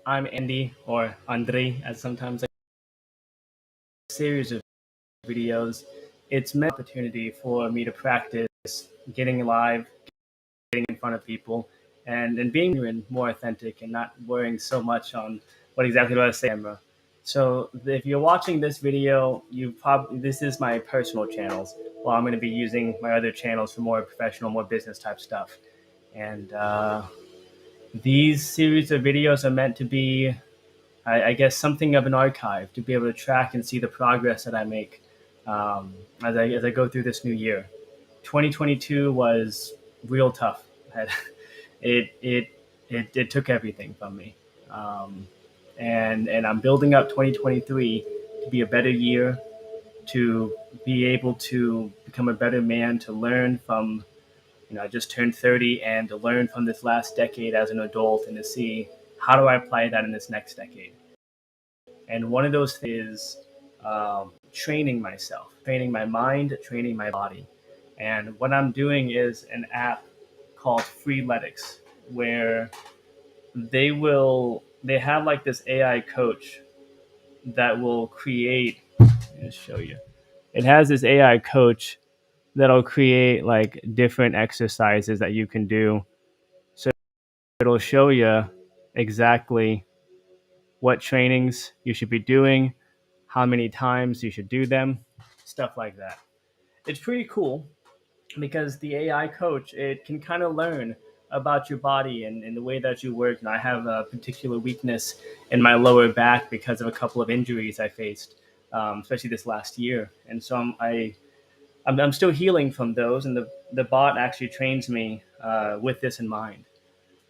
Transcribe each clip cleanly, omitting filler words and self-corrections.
I'm Andy, or Andre, as sometimes I series of videos. It's meant opportunity for me to practice getting live, getting in front of people, and being more authentic and not worrying so much on what exactly do I say on camera. So if you're watching this video, this is my personal channels. Well, I'm going to be using my other channels for more professional, more business type stuff. And these series of videos are meant to be, I guess, something of an archive to be able to track and see the progress that I make as I go through this new year. 2022 was real tough. It it it took everything from me, um, and I'm building up 2023 to be a better year, to be able to become a better man, to learn from, I just turned 30, and to learn from this last decade as an adult and to see how do I apply that in this next decade. And one of those is training myself, training my mind, training my body. And what I'm doing is an app called Freeletics, where they have like this AI coach that will create. Let me just show you. It has this AI coach that'll create like different exercises that you can do. So it'll show you exactly what trainings you should be doing, how many times you should do them, stuff like that. It's pretty cool because the AI coach, it can kind of learn about your body and the way that you work. And I have a particular weakness in my lower back because of a couple of injuries I faced, especially this last year. And so I'm still healing from those. And the bot actually trains me with this in mind.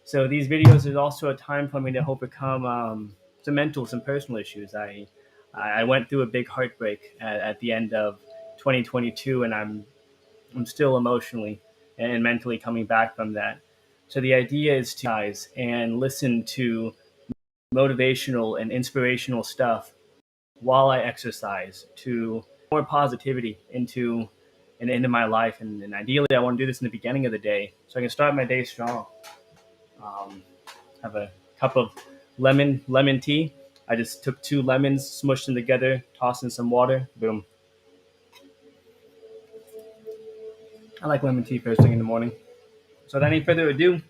So these videos is also a time for me to overcome some personal issues. I went through a big heartbreak at the end of 2022, and I'm still emotionally and mentally coming back from that. So the idea is to guys and listen to motivational and inspirational stuff while I exercise to more positivity into my life. And ideally, I want to do this in the beginning of the day so I can start my day strong. Um, have a cup of lemon tea. I just took two lemons, smushed them together, tossed in some water. Boom. I like lemon tea first thing in the morning. So without any further ado,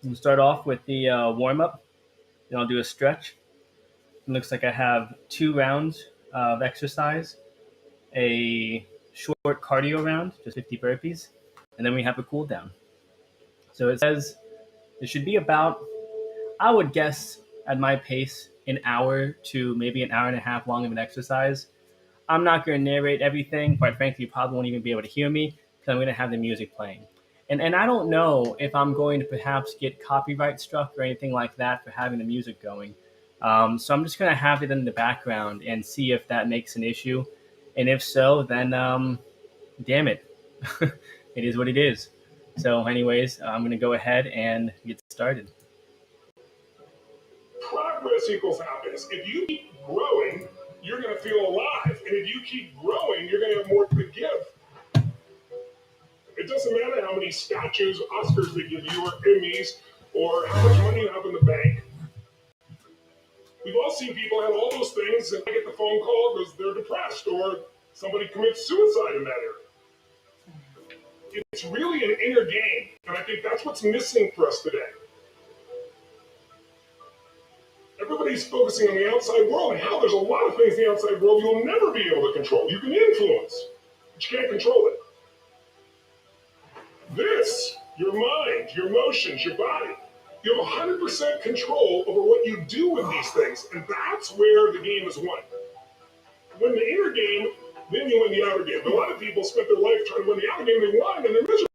we'll start off with the warm up. Then I'll do a stretch. It looks like I have 2 rounds of exercise, a short cardio round, just 50 burpees, and then we have a cool down. So it says it should be about, I would guess, at my pace, an hour to maybe an hour and a half long of an exercise. I'm not going to narrate everything. Quite frankly, you probably won't even be able to hear me because I'm going to have the music playing. And I don't know if I'm going to perhaps get copyright struck or anything like that for having the music going. So I'm just going to have it in the background and see if that makes an issue. And if so, then damn it. It is what it is. So, anyways, I'm going to go ahead and get started. Progress equals happiness. If you keep growing, you're going to feel alive. And if you keep growing, you're going to have more to give. It doesn't matter how many statues, Oscars they give you, or Emmys, or how much money you have in the bank. We've all seen people have all those things, and they get the phone call because they're depressed, or somebody commits suicide in that area. It's really an inner game, and I think that's what's missing for us today. Everybody's focusing on the outside world, and how there's a lot of things in the outside world you'll never be able to control. You can influence, but you can't control it. This, your mind, your emotions, your body, you have 100% control over what you do with these things, and that's where the game is won. Win the inner game, then you win the outer game. But a lot of people spent their life trying to win the outer game, they won, and they're miserable.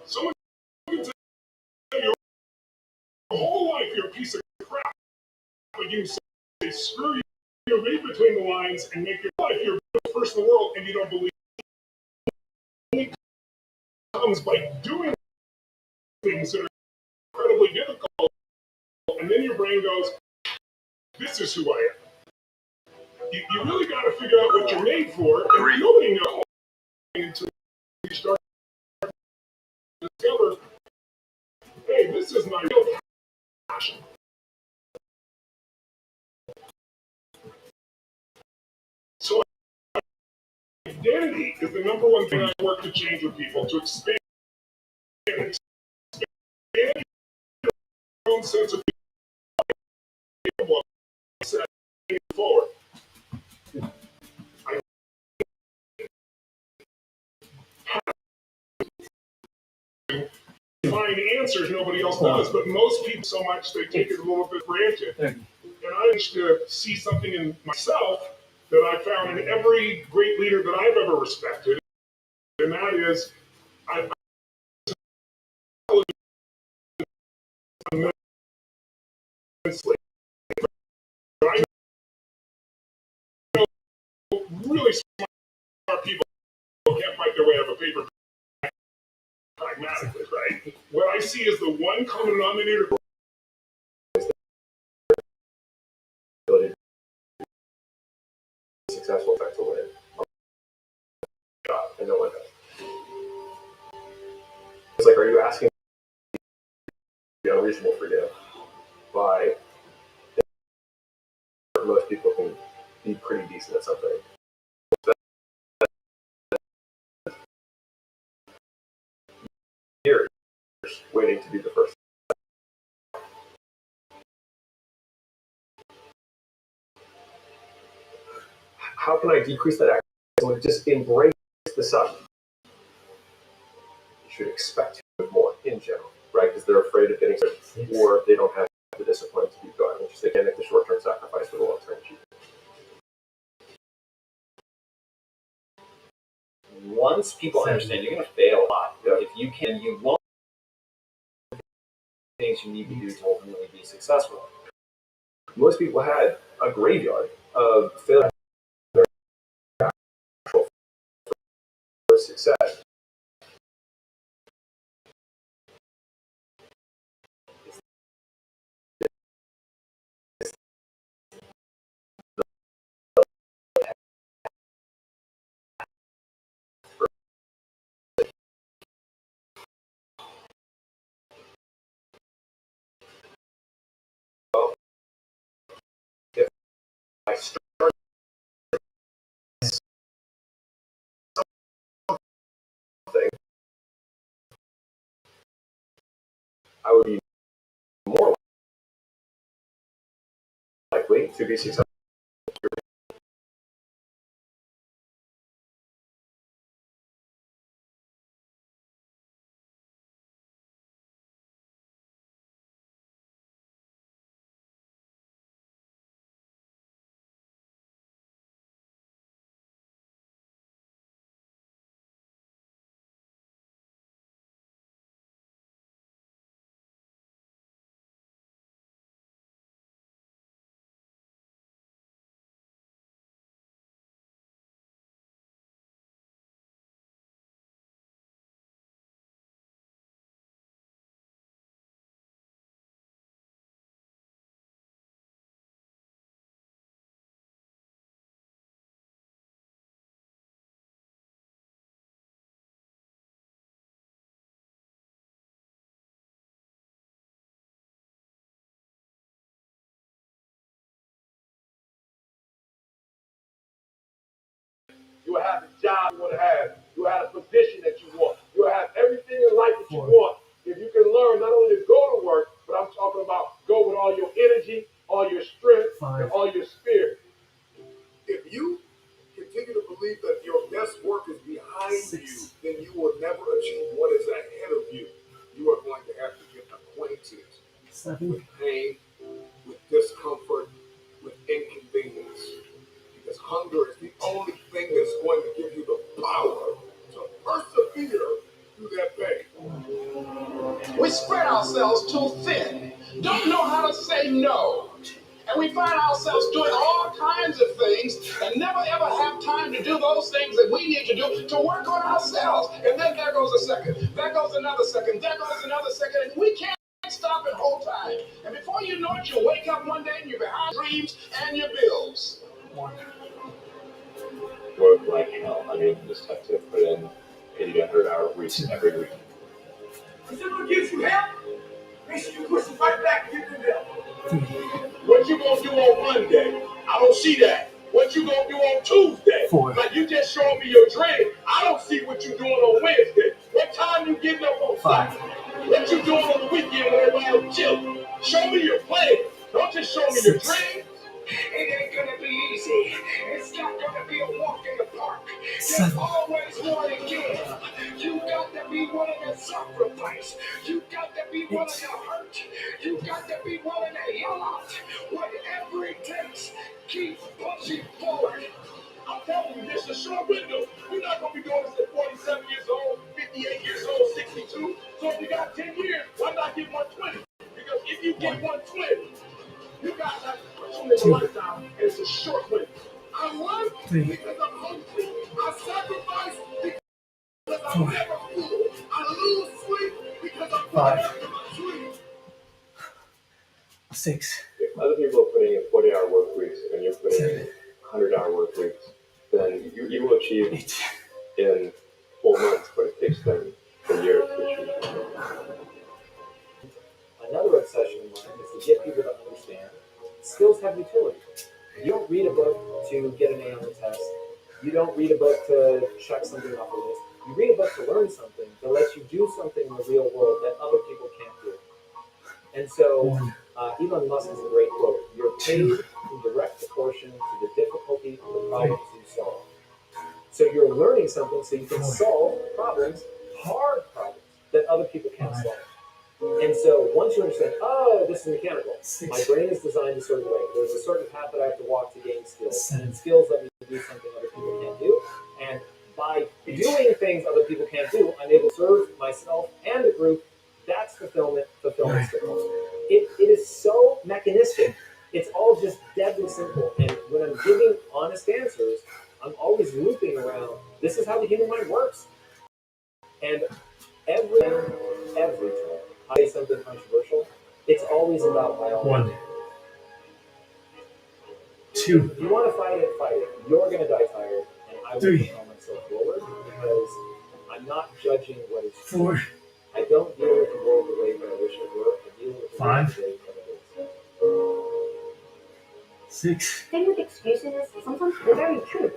Someone can tell you your whole life you're a piece of crap, but you say, screw you, you read between the lines and make your life your first in the world, and you don't believe it. It comes by doing things that are incredibly difficult, and then your brain goes, this is who I am. You really got to figure out what you're made for, and nobody knows. start to discover, hey, this is my real passion. So identity is the number one thing I work to change with people, to expand your own sense of being forward. I find answers nobody else does, but most people so much they take it a little bit for granted. And I managed to see something in myself that I found in every great leader that I've ever respected, and that is I know really smart people can't fight their way out of a paper pragmatically, right? What I see is the one common denominator. Successful effectively. And no one does. It's like, are you asking to be unreasonable for you? By most people can be pretty decent at something. Years waiting to be the first. How can I decrease that action? Just embrace the suck. You should expect more in general, right? Because they're afraid of getting sick, or they don't have the discipline to keep going, which they can make the short-term sacrifice for the long-term achievement. Once people understand, you're going to fail a lot. Yeah. If you can, you won't. Things you need to do to ultimately be successful. Most people had a graveyard of failure for success. If I start something, I would be more likely to be successful. You will have the job you want to have. You will have the position that you want. You will have everything in life that you want. If you can learn not only to go to work, but I'm talking about go with all your energy, all your strength, and all your spirit. If you continue to believe that your best work is behind you, then you will never achieve what is ahead of you. You are going to have to get acquainted with pain, with discomfort, with inconvenience. Because hunger is the only thing that's going to give you the power to persevere through that pain. We spread ourselves too thin, don't know how to say no. And we find ourselves doing all kinds of things and never ever have time to do those things that we need to do to work on ourselves. And then there goes a second, there goes another second, there goes another second, and we can't stop and hold time. And before you know it, you wake up one day and you're behind dreams and your bills. Work like hell. I mean, you just have to put in 80 to 100 40-hour weeks every week. Is it gonna get you help? Make sure you push it right back and get them help. What you gonna do on Monday? I don't see that. What you gonna do on Tuesday? 4. Like you just showing me your dream. I don't see what you doing on Wednesday. What time you getting up on 5. Sunday? What you doing on the weekend when everybody chilling? Show me your plan. Don't just show me your 6. dream. It ain't gonna be easy. It's not gonna be a walk in the park. There's always more to give. You got to be willing to sacrifice. You got to be willing to hurt. You got to be willing to yell out. Whatever it takes, keep pushing forward. I'm telling you, this is a short window. You're not gonna be doing this at 47 years old, 58 years old, 62. So if you got 10 years, why not get 120? Because if you get 120, you got that opportunity in a lifetime, and it's a short window. I won because I'm hungry. I sacrifice because I'm never full. I lose sleep because I'm going after my dream. 6. If other people are putting in 40-hour work weeks and you're putting in 100-hour work weeks, then you will achieve 8. in 4 months what it takes them a year to achieve. Another obsession of mine is to get people to understand skills have utility. You don't read a book to get an A on the test. You don't read a book to check something off a list. You read a book to learn something that lets you do something in the real world that other people can't do. And so Elon Musk has a great quote: "You're paid in direct proportion to the difficulty of the problems you solve." So you're learning something so you can solve problems, hard problems, that other people can't solve. And so once you understand, oh, this is mechanical. My brain is designed a certain way. There's a certain path that I have to walk to gain skills. And skills let me do something other people can't do. And by doing things other people can't do, I'm able to serve myself and the group. That's fulfillment skills. It is so mechanistic. It's all just deadly simple. And when I'm giving honest answers, I'm always looping around, this is how the human mind works. And every time I say something controversial, it's always about biology. 1. 2. If you want to fight it, fight it. You're going to die tired, and I will 3. propel myself forward because I'm not judging what is true. 4. I don't deal with the world the way that I wish I were. I deal with the world 5. the way that it is. 6. The thing with excuses is sometimes they're very true.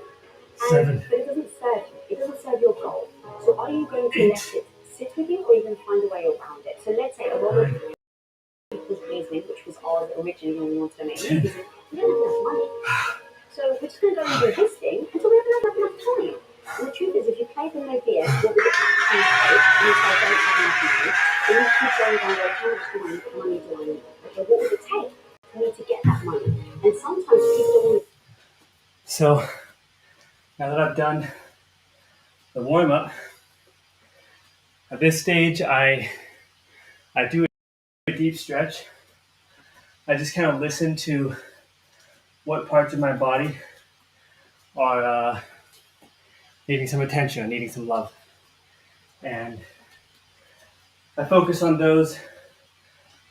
7. But it doesn't serve you. It doesn't serve your goal. So are you going to 8. let it sit with you, or are you going to find a way around it? So let's say a lot of people's reasoning, which was ours originally when we wanted to make movies, is we don't have enough money. So we're just going to go and do this thing until we have enough time. And the truth is, if you play for no BS, what would it actually take? And you say, I don't have enough money. Then you keep going down there, how much money do I need? Okay, what would it take for me to get that money? And sometimes people don't. So now that I've done the warm up, at this stage I do a deep stretch. I just kind of listen to what parts of my body are needing some attention, needing some love. And I focus on those.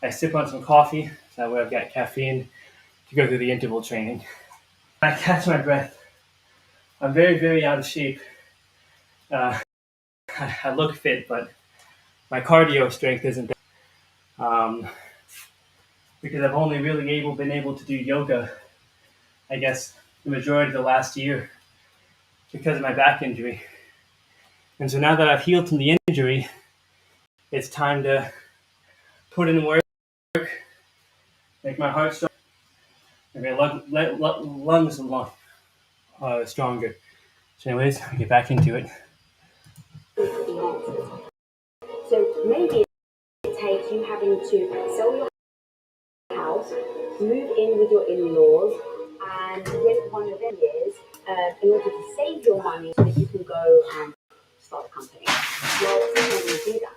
I sip on some coffee, so that way I've got caffeine to go through the interval training. I catch my breath. I'm very, very out of shape. I look fit, but my cardio strength isn't there. Because I've only really been able to do yoga, I guess, the majority of the last year because of my back injury. And so now that I've healed from the injury, it's time to put in work, make my heart strong, and my lungs stronger. So anyways, I'll get back into it. So maybe it takes you having to sell your house, move in with your in-laws, and rent one of them years in order to save your money so that you can go and start a company. Well, sometimes you do that.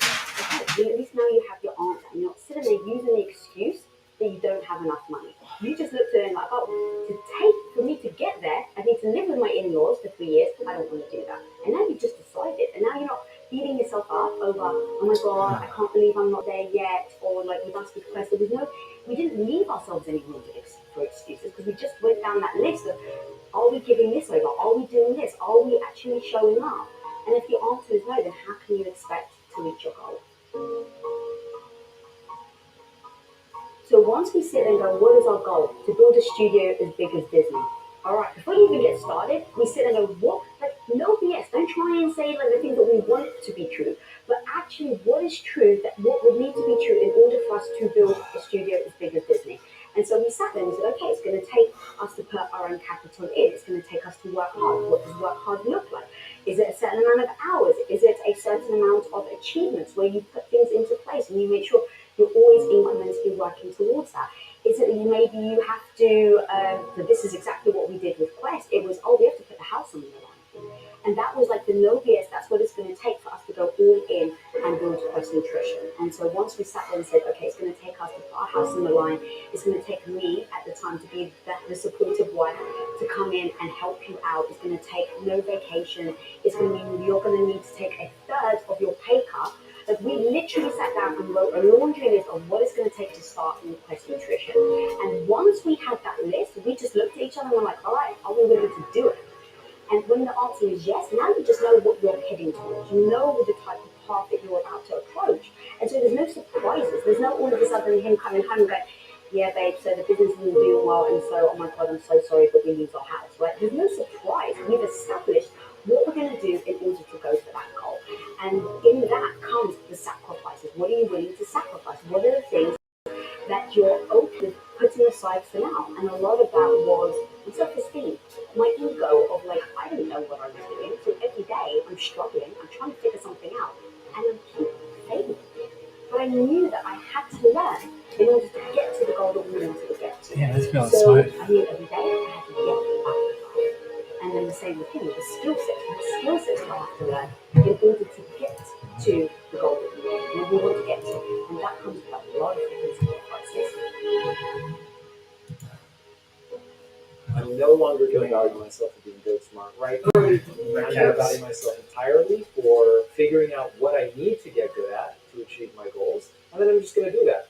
Okay, at least now you have your answer, and you're not sitting there using the excuse that you don't have enough money. You just looked at it and like, oh, for me to get there, I need to live with my in-laws for 3 years. I don't want to do that. And now you've just decided, and now you're not beating yourself up over, oh my God, I can't believe I'm not there yet, or like with us with Quest, we didn't leave ourselves any room for excuses because we just went down that list of, are we giving this over? Are we doing this? Are we actually showing up? And if the answer is no, then how can you once we sit and go, what is our goal? To build a studio as big as Disney. All right, before you even get started, we sit and go, what? Like, no BS. Don't try and say like the things that we want to be true. But actually, what is true, that what would need to be true in order for us to build a studio as big as Disney? And so we sat there and we said, okay, it's going to take us to put our own capital in. It's going to take us to work hard. What does work hard look like? Is it a certain amount of hours? Is it a certain amount of achievements where you put things into place and you make sure you're always incrementally working towards that? Is it that maybe you have to, but this is exactly what we did with Quest. It was, we have to put the house on the line. And that was like the no BS, that's what it's going to take for us to go all in and build Quest Nutrition. And so once we sat there and said, okay, it's going to take us to put our house on the line, it's going to take me at the time to be the supportive wife to come in and help you out. It's going to take no vacation. It's going to mean you're going to need to take a third of your pay cut. Like, we literally sat down and wrote a laundry list of what it's going to take to start in Quest Nutrition. And once we had that list, we just looked at each other and were like, all right, are we willing to do it? And when the answer is yes, now you just know what you're heading towards. You know the type of path that you're about to approach. And so there's no surprises. There's no all of a sudden him coming home and going, yeah, babe, so the business isn't doing well, and so, oh my God, I'm so sorry, but we lose our house, right? There's no surprise. We've established what we're going to do in order to go for that goal. And in that comes the sacrifices. What are you willing to sacrifice? What are the things that you're open putting aside for now? And a lot of that was self-esteem, my ego of like, I didn't know what I was doing, so every day I'm struggling, I'm trying to figure something out, and I keep failing. But I knew that I had to learn in order to get to the goal that we wanted to get to. Yeah, let's go So outside. I knew every day I had to get up. And then the same with him, the skill sets I have to learn in order to get to the goal that we want to get to. And that comes with a lot of different sacrifices. I'm no longer going to value myself for being good smart, right? I'm going to value myself entirely for figuring out what I need to get good at to achieve my goals, and then I'm just going to do that.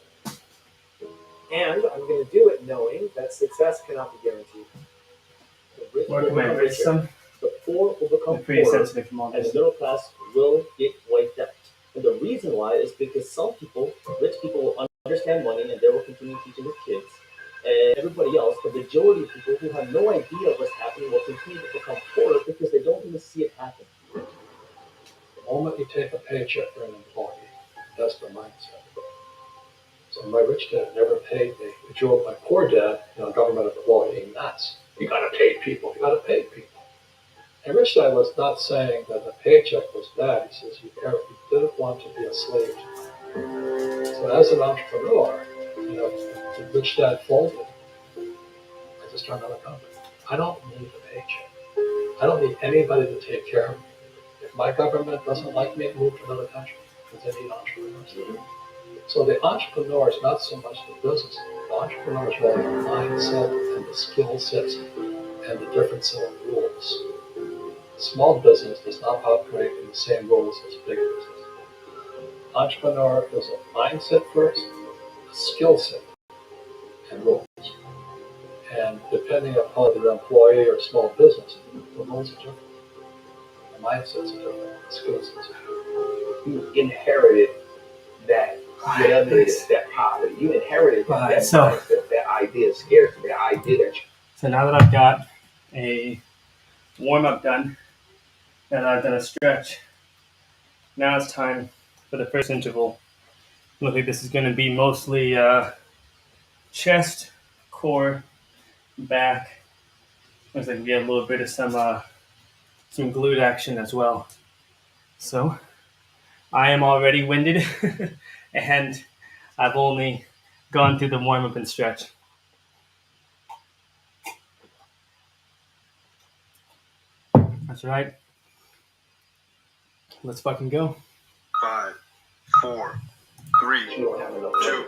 And I'm going to do it knowing that success cannot be guaranteed. The rich Where will can I become reach richer. some? The poor will become I'm pretty poorer, sensitive from all and the this. middle class will get wiped out. And the reason why is because some people, rich people, will understand money and they will continue teaching their kids. And everybody else, the majority of people who have no idea what's happening, will continue to become poorer because they don't even see it happen. The moment you take a paycheck for an employee, that's the mindset. So my rich dad never paid me. It drove my poor dad, government employee, nuts. You gotta pay people. You gotta pay people. And rich dad was not saying that the paycheck was bad. He says you didn't want to be a slave. So as an entrepreneur, the rich dad folded. I just started another company. I don't need a paycheck. I don't need anybody to take care of me. If my government doesn't like me, move to another country because they need entrepreneurs. So the entrepreneur is not so much the business. The entrepreneur is really the mindset and the skill sets and the different set of rules. Small business does not operate in the same rules as big business. Entrepreneur is a mindset first, a skill set, and rules. And depending upon the employee or small business, the rules are different. The mindsets are different. The skill sets are different. You inherited that whatever it is, that poverty. You inherited that mindset, that idea of scarcity, that idea that you. So now that I've got a warm-up done, and I've done a stretch, now it's time for the first interval. Looks like this is going to be mostly chest, core, back. Looks like we get a little bit of some glute action as well. So I am already winded, and I've only gone through the warm-up and stretch. That's right. Let's fucking go. 5, 4, 3, You don't have enough 2, money.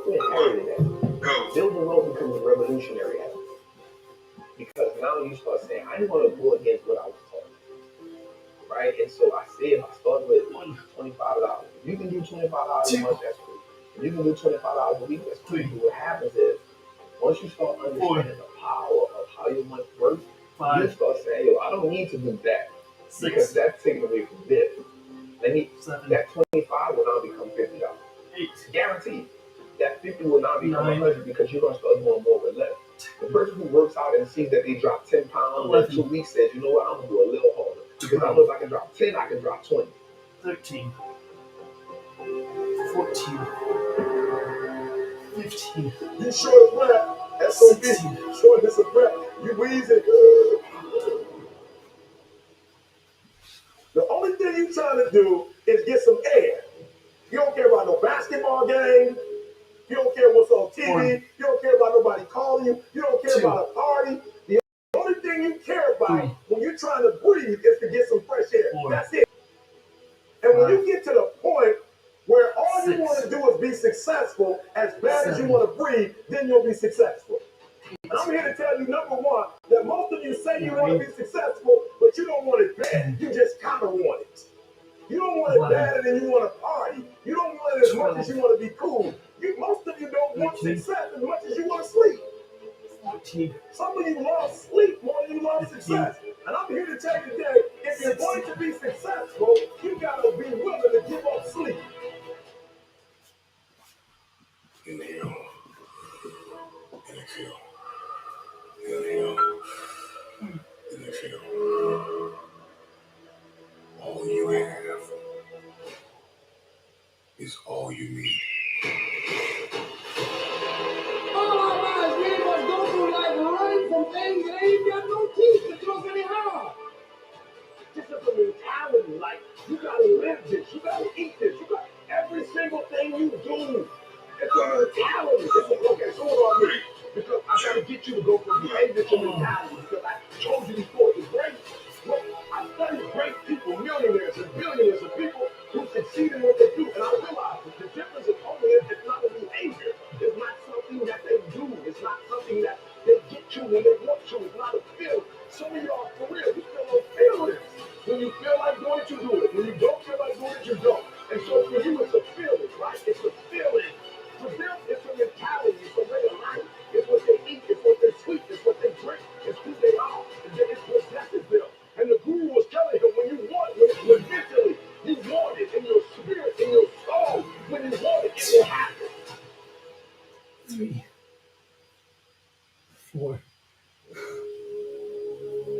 You inherited that. go. Building wealth becomes a revolutionary act. Because now you start saying, I didn't want to go against what I was taught. Right? And so I said, I started with $25. If you can do $25 a month, that's cool. If you can do $25 a week, that's cool. But what happens is, once you start understanding the power of how your money works, you start saying, yo, I don't need to do that. Because that's taken away from this. That $25 will now become $50. 8, Guaranteed. that 50 will now become 100 because you're going to start doing more with less. The person who works out and sees that they drop 10 pounds in 2 weeks says, you know what, I'm going to do a little harder. Because I know if I can drop 10, I can drop 20. 13, 14, 15. You short of breath. SOB. Shortness of breath. You wheezing. The only thing you trying to do is get some air. You don't care about no basketball game. You don't care what's on TV. You don't care about nobody calling you. You don't care about a party. The only thing you care about when you're trying to breathe is to get some fresh air. That's it. And when you get to the point where all you want to do is be successful, as bad as you want to breathe, then you'll be successful. And I'm here to tell you, number one, that most of you say you want to be successful, but you don't want it bad. You just kind of want it. You don't want it better than you want to party. You don't want it as much as you want to be cool. Most of you don't want success as much as you want to sleep. 14. Some of you love sleep more than you love success. And I'm here to tell you today, if you're going to be successful, you got to be willing to give up sleep. Inhale. And exhale. Inhale. And exhale. All you have is all you need. All our lives, many of us go through life running from things that ain't got no teeth that goes any harm. This is a mentality. Like, you gotta live this. You gotta eat this. You got every single thing you do. It's a mentality. Okay, so what do I mean? Because I gotta get you to go from behavior to mentality. Because I told you before, it's great. Look, I study great people, millionaires and billionaires and people who succeed in what they do. And I realize that the difference is only it's not a behavior. It's not something that they do. It's not something that they get to when they want to. It's not a feeling. Some of y'all, for real, you still don't feel this. When you feel like doing it, you do it. When you don't feel like doing it, you don't. And so for you, it's a feeling, right? It's a feeling. For them, it's a mentality. It's a way of life. It's what they eat. It's what they sleep. It's what they drink. It's who they are. And then it possesses them. And the guru was telling him, when you want it, when mentally, you want it in your spirit, in your soul. When you want it, it will happen. 3, 4.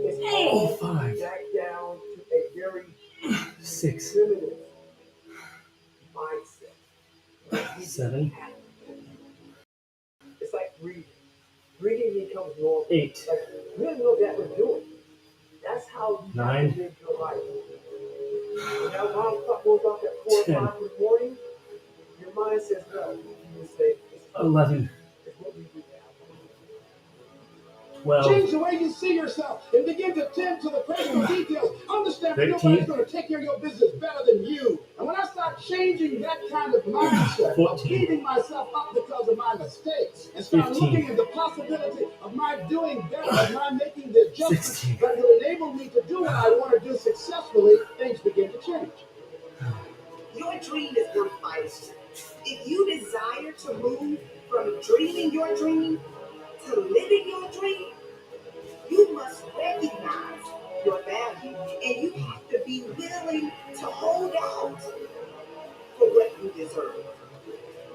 It's all 5. back down to a very 6. primitive mindset. 7. It's like breathing. Breathing becomes normal. 8. Like, we don't know that we're doing. That's how you 9. have to live your life. When that alarm clock goes off at 4 or 5 in the morning, your mind says no. You say, 11. it's what we do now. 12. Change the way you see yourself and begin to tend to the personal details. Understand that 13. nobody's going to take care of your business better than you. And when I start changing that kind of mindset, of 14. beating myself up because of my mistakes, and start 15. looking at the possibility of my doing better, of my making the adjustments 16. that will enable me to do what I want to do successfully, things begin to change. Your dream is worth fighting. If you desire to move from dreaming your dream to living your dream, you must recognize your value and you have to be willing to hold out for what you deserve.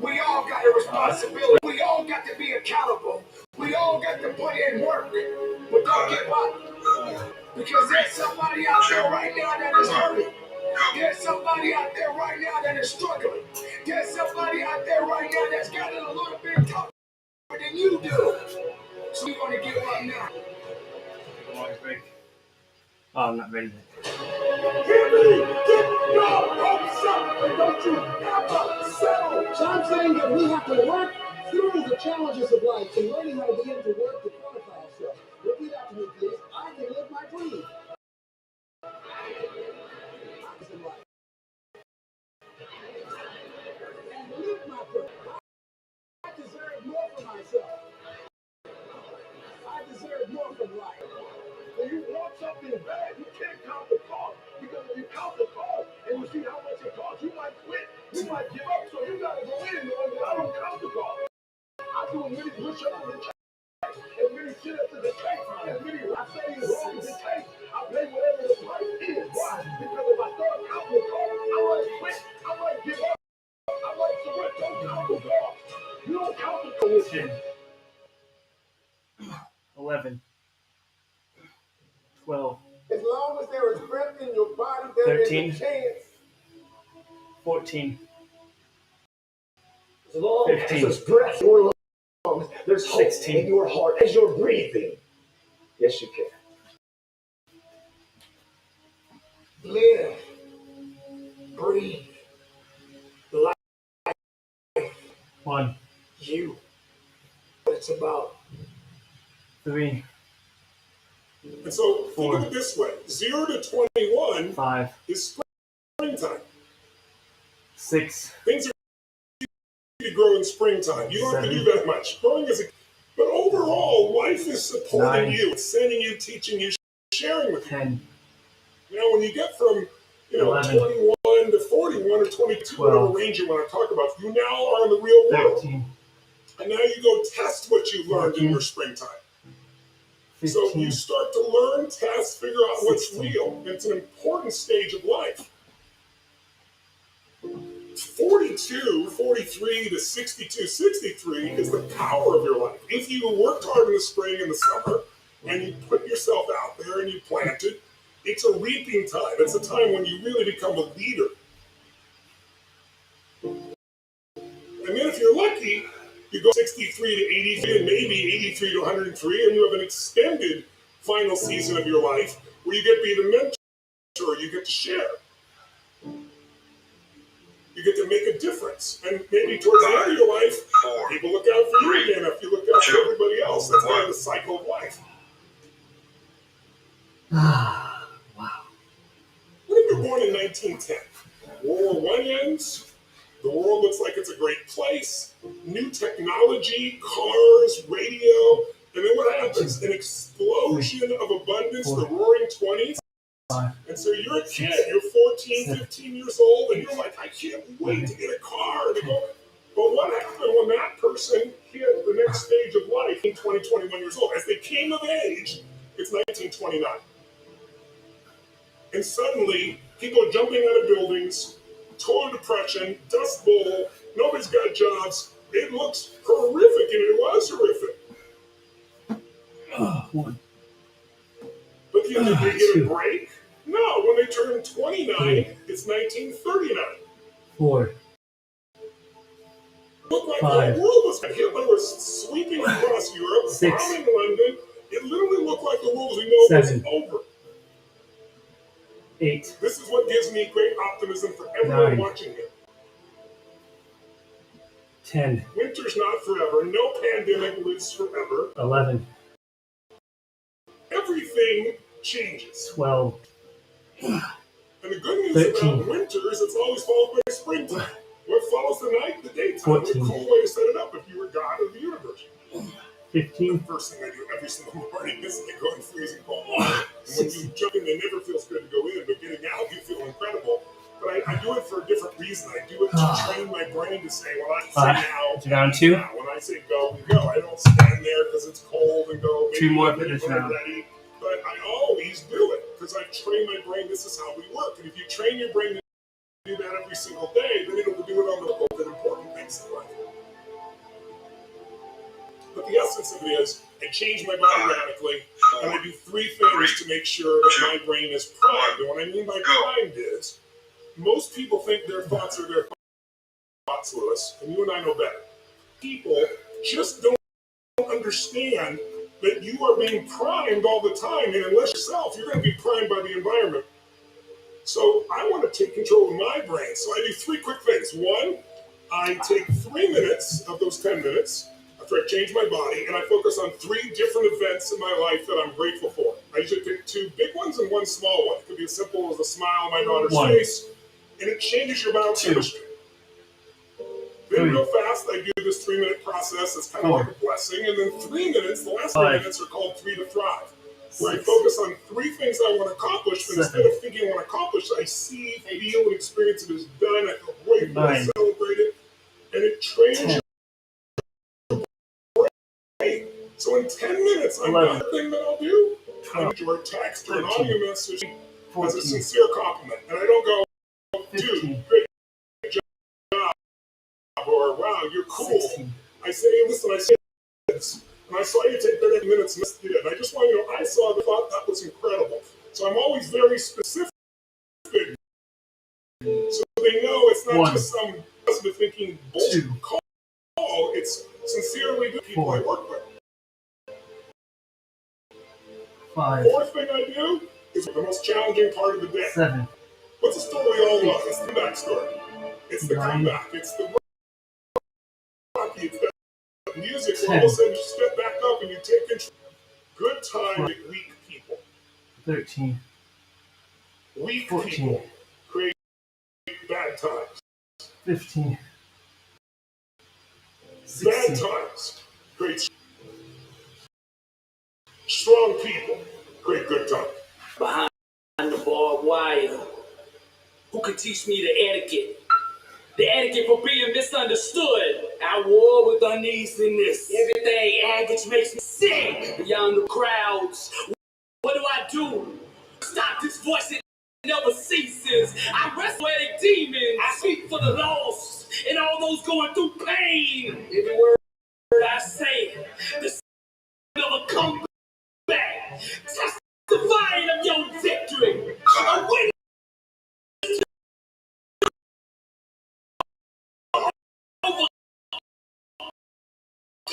We all got a responsibility. We all got to be accountable. We all got to put in work. But don't give up. Because there's somebody out there right now that is hurting. There's somebody out there right now that is struggling. There's somebody out there right now that's got it a little bit tougher than you do. So you're going to give up now. Oh, I'm not ready yet. Get your hopes up and don't you ever settle. So I'm saying that we have to work through the challenges of life and learning how to begin to work to qualify ourselves. Repeat after me, please. I can live my dream. And live my purpose. I deserve more for myself. I deserve more from life. When you want something bad, you can't count the cost. Because if you count the cost and you see how much it costs, you might quit. You might give up. So you got to go in knowing that I don't count the cost. I do as many push-ups as it takes, as many sit-ups as it takes, as many I say as long as it takes. I pay whatever the price is. Why? Because if I start counting the cost, I might quit. I might give up. I might surrender. Don't count the cost. you. 10, 11, 12, As long as there is breath in your body, there is 13, a chance. 14, As long 15, as there's breath in your lungs, there's hope 16. in your heart as you're breathing. Yes, you can. Live. Breathe. Life. 1, You. What it's about. 3, And so think 4, of it this way: 0 to 21 5, is springtime. 6, Things are easy to grow in springtime. You don't have to do 7, that much. Growing is but overall, life is supporting 9, you, it's sending you, teaching you, sharing with you. 10, Now, when you get from 11, 21 to 41 or 22, 12, whatever range you want to talk about, you now are in the real world. 13, And now you go test what you learned in 14, your springtime. 15, So you start to learn, test, figure out what's 16. real. It's an important stage of life. 42, 43 to 62, 63 is the power of your life. If you worked hard in the spring and the summer and you put yourself out there and you planted, it's a reaping time. It's a time when you really become a leader. And then if you're lucky, you go 63 to 83 and maybe 83 to 103, and you have an extended final season of your life where you get to be the mentor, you get to share. You get to make a difference. And maybe towards the end of your life, people look out for you again if you look out for everybody else. That's kind of the cycle of life. Wow. What if you're born in 1910? World War I ends. The world looks like it's a great place. New technology, cars, radio. And then what happens? An explosion of abundance, the roaring 20s. And so you're a kid, you're 14, 15 years old, and you're like, I can't wait to get a car. And go. But what happened when that person hit the next stage of life, 20, 21 years old? As they came of age, it's 1929. And suddenly, people are jumping out of buildings, total depression, dust bowl, nobody's got jobs. It looks horrific, and it was horrific. 1, But did they get a break? No, when they turned 29, it's 1939. 4, It looked like 5, the whole world was Hitler was sweeping across Europe, 6, bombing London. It literally looked like the world as we know was 7, over. 8, This is what gives me great optimism for everyone 9, watching here. 10, Winter's not forever. No pandemic lives forever. 11, Everything changes. 12, And the good news 13, about winter is it's always followed by springtime. What follows the night? The daytime. 14, What a cool way to set it up if you were God of the universe. 15, The first thing I do every single morning is I go in freezing cold water. And when you jump in, it never feels good to go in, but getting out, you feel incredible. But I do it for a different reason. I do it to train my brain to say, when I say now, down 2, now. When I say go, we go. I don't stand there because it's cold and go, maybe 2 more I'm for this ready. round. But I always do it because I've trained my brain. This is how we work. And if you train your brain to do that every single day, then it'll do it on the important things in life. But the essence of it is, I change my body radically, and I do 3 things to make sure that my brain is primed. And what I mean by primed is, most people think their thoughts are their thoughts, Lewis, and you and I know better. People just don't understand that you are being primed all the time, and unless yourself, you're going to be primed by the environment. So I want to take control of my brain. So I do 3 quick things. 1, I take 3 minutes of those 10 minutes after I change my body, and I focus on 3 different events in my life that I'm grateful for. I usually pick 2 big ones and 1 small one. It could be as simple as a smile on my daughter's 1, face, and it changes your biochemistry. Then 3, real fast, I do this 3-minute process. It's kind of 4, like a blessing. And then 3 minutes, the last 3 5, minutes are called 3 to Thrive, where I 6, focus on 3 things I want to accomplish. But 7, instead of thinking I want to accomplish, I see, feel, and experience it as done. I feel grateful, I 9, celebrate it. And it trains 10, your brain. So in 10 minutes, I'm 11, done. The thing that I'll do, I 12, enjoy a text or an 13, audio message as a 14, sincere compliment. And I don't go, 15, dude, great job, or wow, you're cool. 16, I say, listen, I say this, and I saw you take 30 minutes and you did. And I just want you to know, I saw the thought that was incredible. So I'm always very specific, so they know it's not just some positive thinking bullshit call. It's sincerely good people I work with. Fourth thing I do is the most challenging part of the day. What's a story we all love? It's the comeback story. It's the comeback. It's the rocky. It's the music where all of a sudden you step back up and you take control. Good time with weak people. 13. Weak 14. people create bad times. 15. Bad 16. times create strong people. Create good times. Behind the barbed wire, who could teach me the etiquette? The etiquette for being misunderstood. At war with uneasiness. Everything average makes me sick. Beyond the crowds, what do? Stop this voice, it never ceases. I wrestle with demons. I speak for the lost and all those going through pain. Every word I say, the never come back. Testifying of your victory. A witness over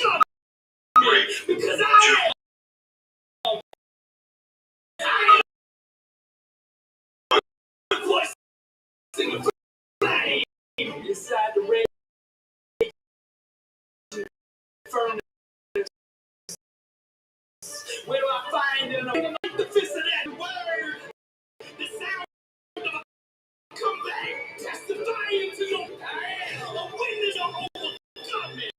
God. Because I am voice singing flame inside the red furnace. Where do I find it? I'm like the fist of that word. The sound of a comeback. Testifying to your I am a witness of overcoming.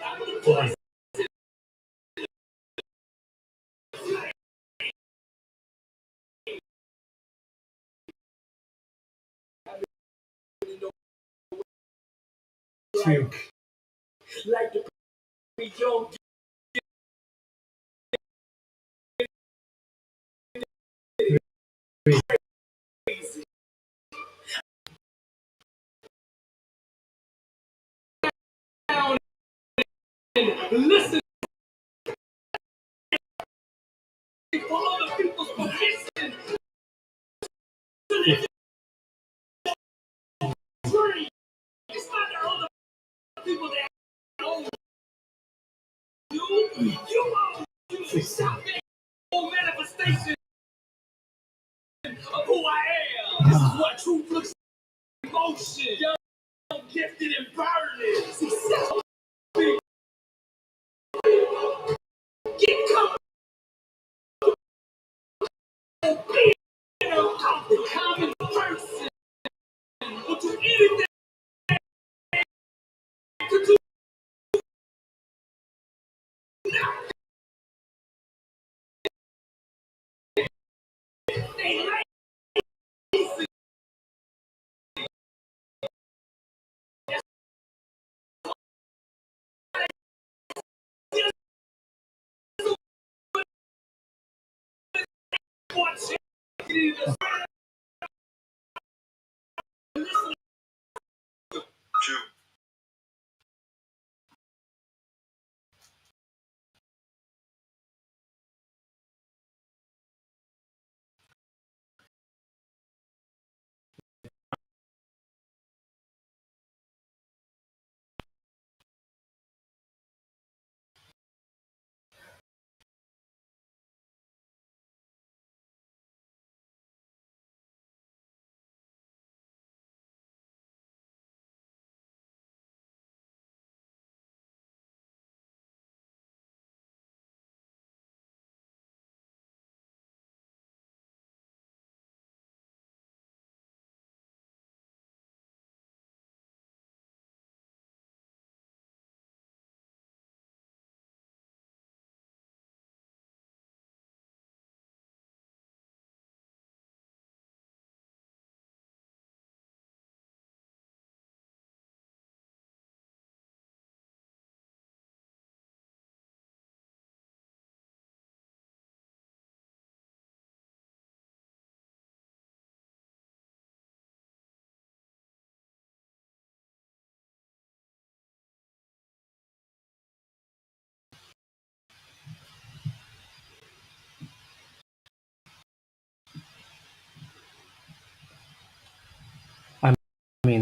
I'm the voice. Two. Like the young crazy. Down and listen for other people's permission. Free. It's not the other people that own you. You own you. Stop that whole manifestation of who I am. This is what truth looks like in motion. Young, gifted, and burning. Successful people get comfortable. Being a common person will do anything to do nothing. Lazy. Watch it.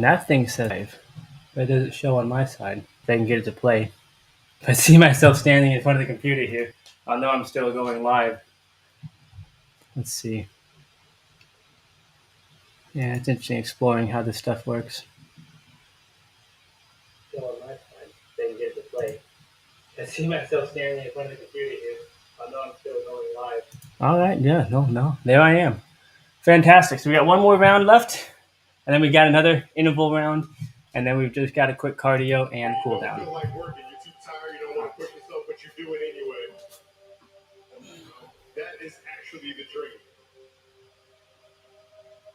mean, that thing says live, but it doesn't show on my side. If I can get it to play. If I see myself standing in front of the computer here, I'll know I'm still going live. Let's see. Yeah, it's interesting exploring how this stuff works. Still on my side, if I can get it to play. If I see myself standing in front of the computer here, I'll know I'm still going live. All right, yeah, no, there I am. Fantastic. So we got one more round left, and then we got another interval round, and then we've just got a quick cardio and cool You down. don't feel like working, you're too tired, you don't want to push yourself, but you do it anyway. That is actually the dream.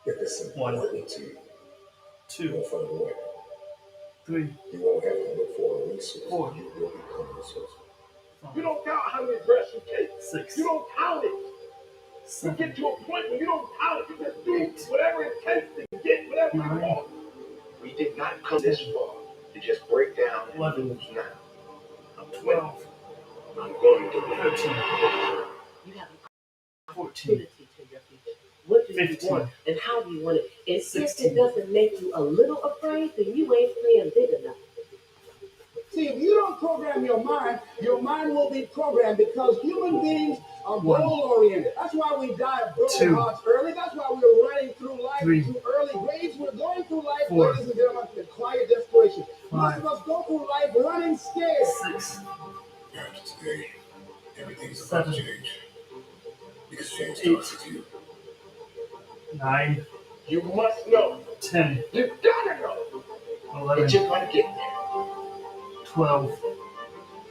If it's important to you, Two, you'll find a way. 3, You won't have to look for a resource. 4. You will become resourceful. You don't count how many breaths you take. 6. You don't count it. You get to a point where you don't count it. You just do whatever it takes to get whatever you want. We did not come this far to just break down and 11. lose now. I'm 12. I'm going to win. 13. You have an 14. opportunity to your future. What do you 15. want and how do you want it? And if 16. it doesn't make you a little afraid, then you ain't playing big enough. See, if you don't program your mind will be programmed because human beings are goal-oriented. That's why we die of broken hearts early. That's why we're running through life too early grades. We're going through life, ladies and gentlemen, in quiet desperation. Most of us go through life running scared. 6. After today, everything's about to change. Because change starts with you. 9. You must know. 10. You gotta know. 11. That you're gonna get there. 12.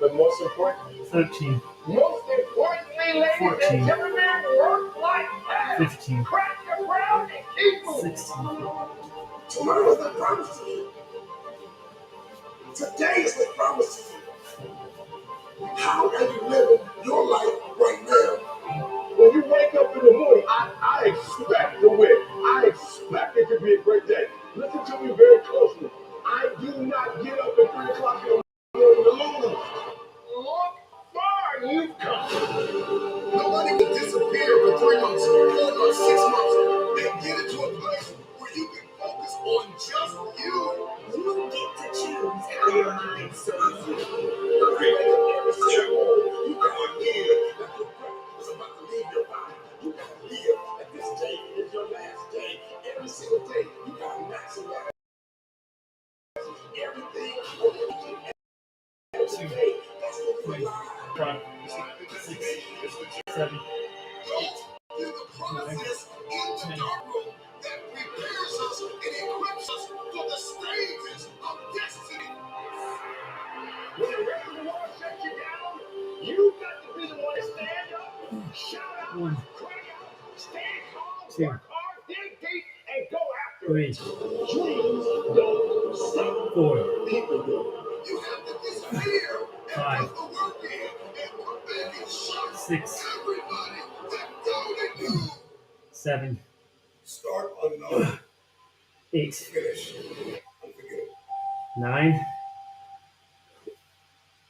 But most importantly, 13. most importantly, ladies 14. and gentlemen, work like hell. 15. Crack the ground and keep moving. 16. Tomorrow's the promise to you. Today is the promise to you. How are you living your life right now? When you wake up in the morning, I expect to win. I expect it to be a great day. Listen to me very closely. I do not get up at 3 o'clock in the morning to lose. Look far you've come. Nobody will disappear for 3 months, 4 months, 6 months, and get into a place where you can focus on just you. You get to choose how your mind serves you. You wake up every single morning. You gotta live like your breath is about to leave your body. You gotta live like this day is your last day. Every single day, you gotta maximize everything. Every day, that's what we live. 7. Through the process in the dark room that prepares us and equips us for the stages of destiny. When the rest of the world shuts you down, you got to be the one to stand up, shout out, 1. cry out, stand calm, 2. work hard, dig deep, and go after 3. it. Dreams don't stop. 4. People do. You have to disappear and 5. put the work in and come back and shock 6. everybody that doubted you. 7. Start unknown. 8. Finish. Unforgettable. 9.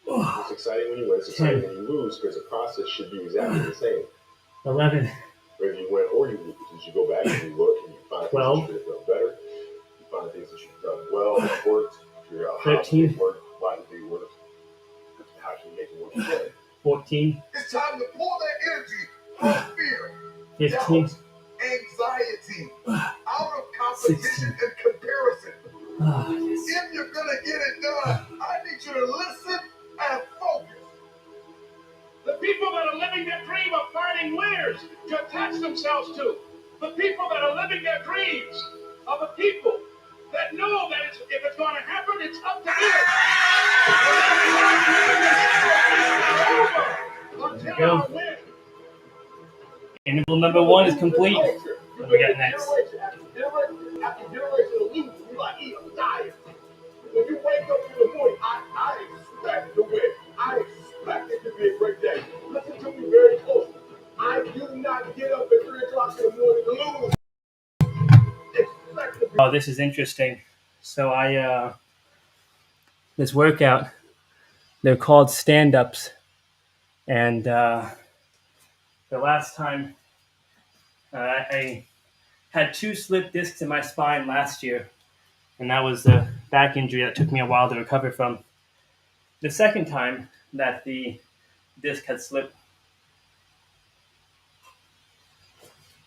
It's exciting when you win, it's exciting when you lose, because the process should be exactly the same. 11. Whether you win or you lose, as you go back and you look and you find 12. things that you could have done better, you find things that you've done well, that worked, figure out how 13. they work, why did they work, how can you make it work again. 14. It's time to pull that energy from fear, 15. doubt, anxiety, out of competition 16. and comparison. Yes. If you're gonna get it done, I need you to listen and focus. The people that are living their dream are finding winners to attach themselves to. The people that are living their dreams are the people that know that if it's going to happen, it's up to them. Until I win. Interval number 1 is complete. What do we got next? Generation after generation of losing, you like, I'm tired. When you wake up in the morning, I expect to win. I expect it to be a great day. Listen to me very closely. I do not get up at 3 o'clock in the morning to lose. Expect to be. Oh, this is interesting. So this workout, they're called stand-ups. And the last time I had 2 slip discs in my spine last year. and that was the back injury that took me a while to recover from. The second time that the disc had slipped,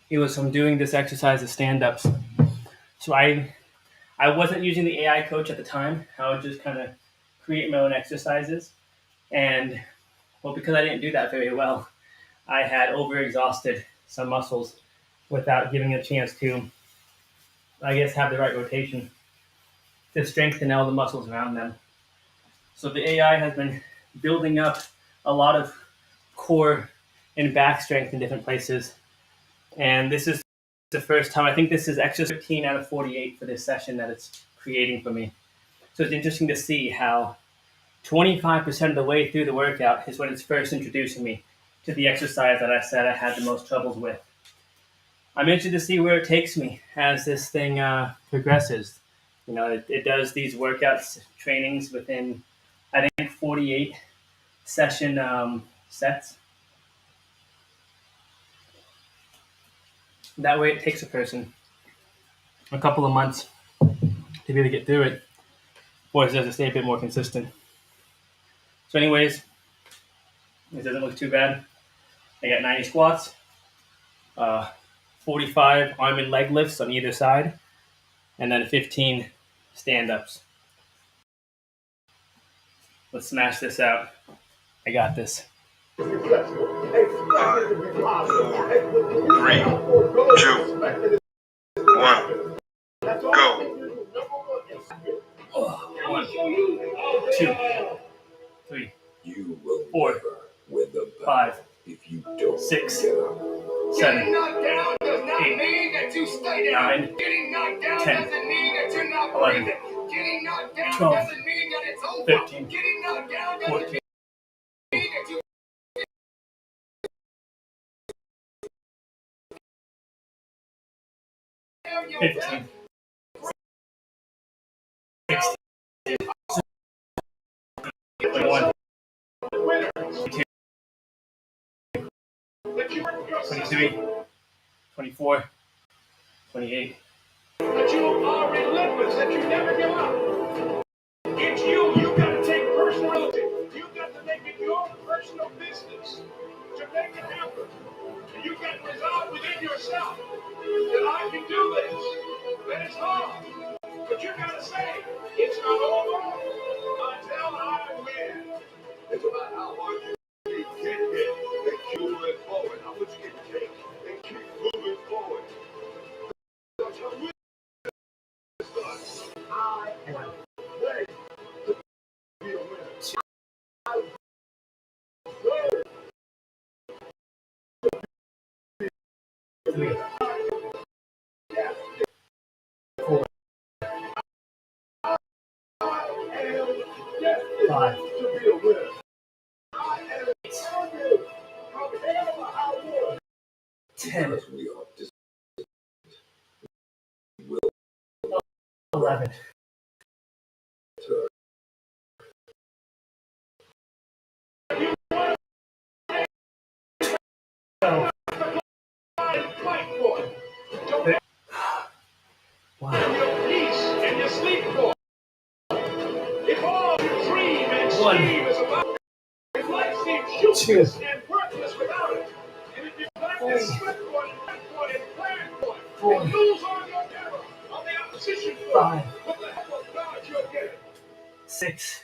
it was from doing this exercise of stand-ups. So I wasn't using the AI coach at the time. I would just kind of create my own exercises. And, well, because I didn't do that very well, I had overexhausted some muscles without giving a chance to, I guess, have the right rotation to strengthen all the muscles around them. So the AI has been building up a lot of core and back strength in different places. And this is the first time, I think this is exercise 13 out of 48 for this session that it's creating for me. So it's interesting to see how 25% of the way through the workout is when it's first introducing me to the exercise that I said I had the most troubles with. I'm interested to see where it takes me as this thing progresses. You know, it does these workouts, trainings within, I think, 48 session sets. That way it takes a person a couple of months to be able to get through it, or it does to stay a bit more consistent. So anyways, it doesn't look too bad. I got 90 squats, 45 arm and leg lifts on either side, and then 15 stand-ups. Let's smash this out. I got this. 5, 4, 3, 2, 1, go. 1, 2, 3, 4, 5, 6, 7, 8, 9, 10, 11, 12, 13, 14, 15, 16, 21, 22, 23, 24, 28. That you are relentless, that you never give up. It's you. You got to take personality. You got to make it your personal business to make it happen. You got to resolve within yourself that I can do this. And it's hard. But you got to say, it's not over until I win. It's about how much you get hit and keep moving forward. How much you can take and keep moving forward. That's how we start. I am ready to be a winner. I deserve to be a winner. 5, To be a winner. I am determined from hell to high water. 10, 11, 12. Fight for it. Don't Wow. your peace and your sleep for it. If all you dream and scheme is about it, if life seems useless and worthless without it, and if you plan to sweat for it and fight for it and plan for it, and lose all your terror on the opposition for it, 5, what the hell of God you'll get it. 6,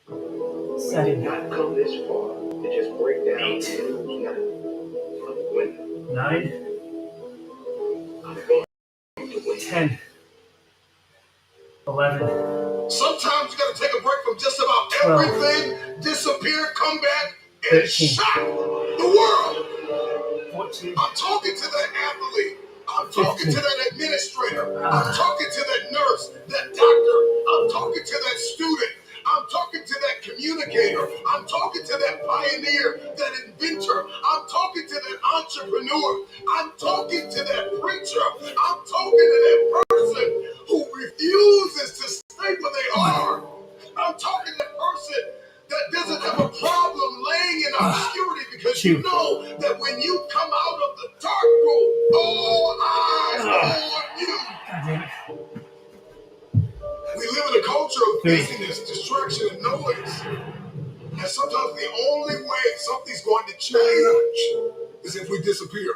When 7, you not come this far to just break down 8, and lose nothing. I'm winning. 9, I'm going to win. 10, 11, Sometimes you gotta take a break from just about 12, everything, disappear, come back, and 13, shock the world. 14, I'm talking to that athlete. I'm talking to that administrator. I'm talking to that nurse, that doctor. I'm talking to that student. I'm talking to that communicator. I'm talking to that pioneer, that inventor. I'm talking to that entrepreneur. I'm talking to that preacher. I'm talking to that person who refuses to stay where they are. I'm talking to that person that doesn't have a problem laying in obscurity because you know that when you come out of the dark room, all eyes are on you. God damn it. We live in a culture of busyness, distraction, and noise. And sometimes the only way something's going to change is if we disappear.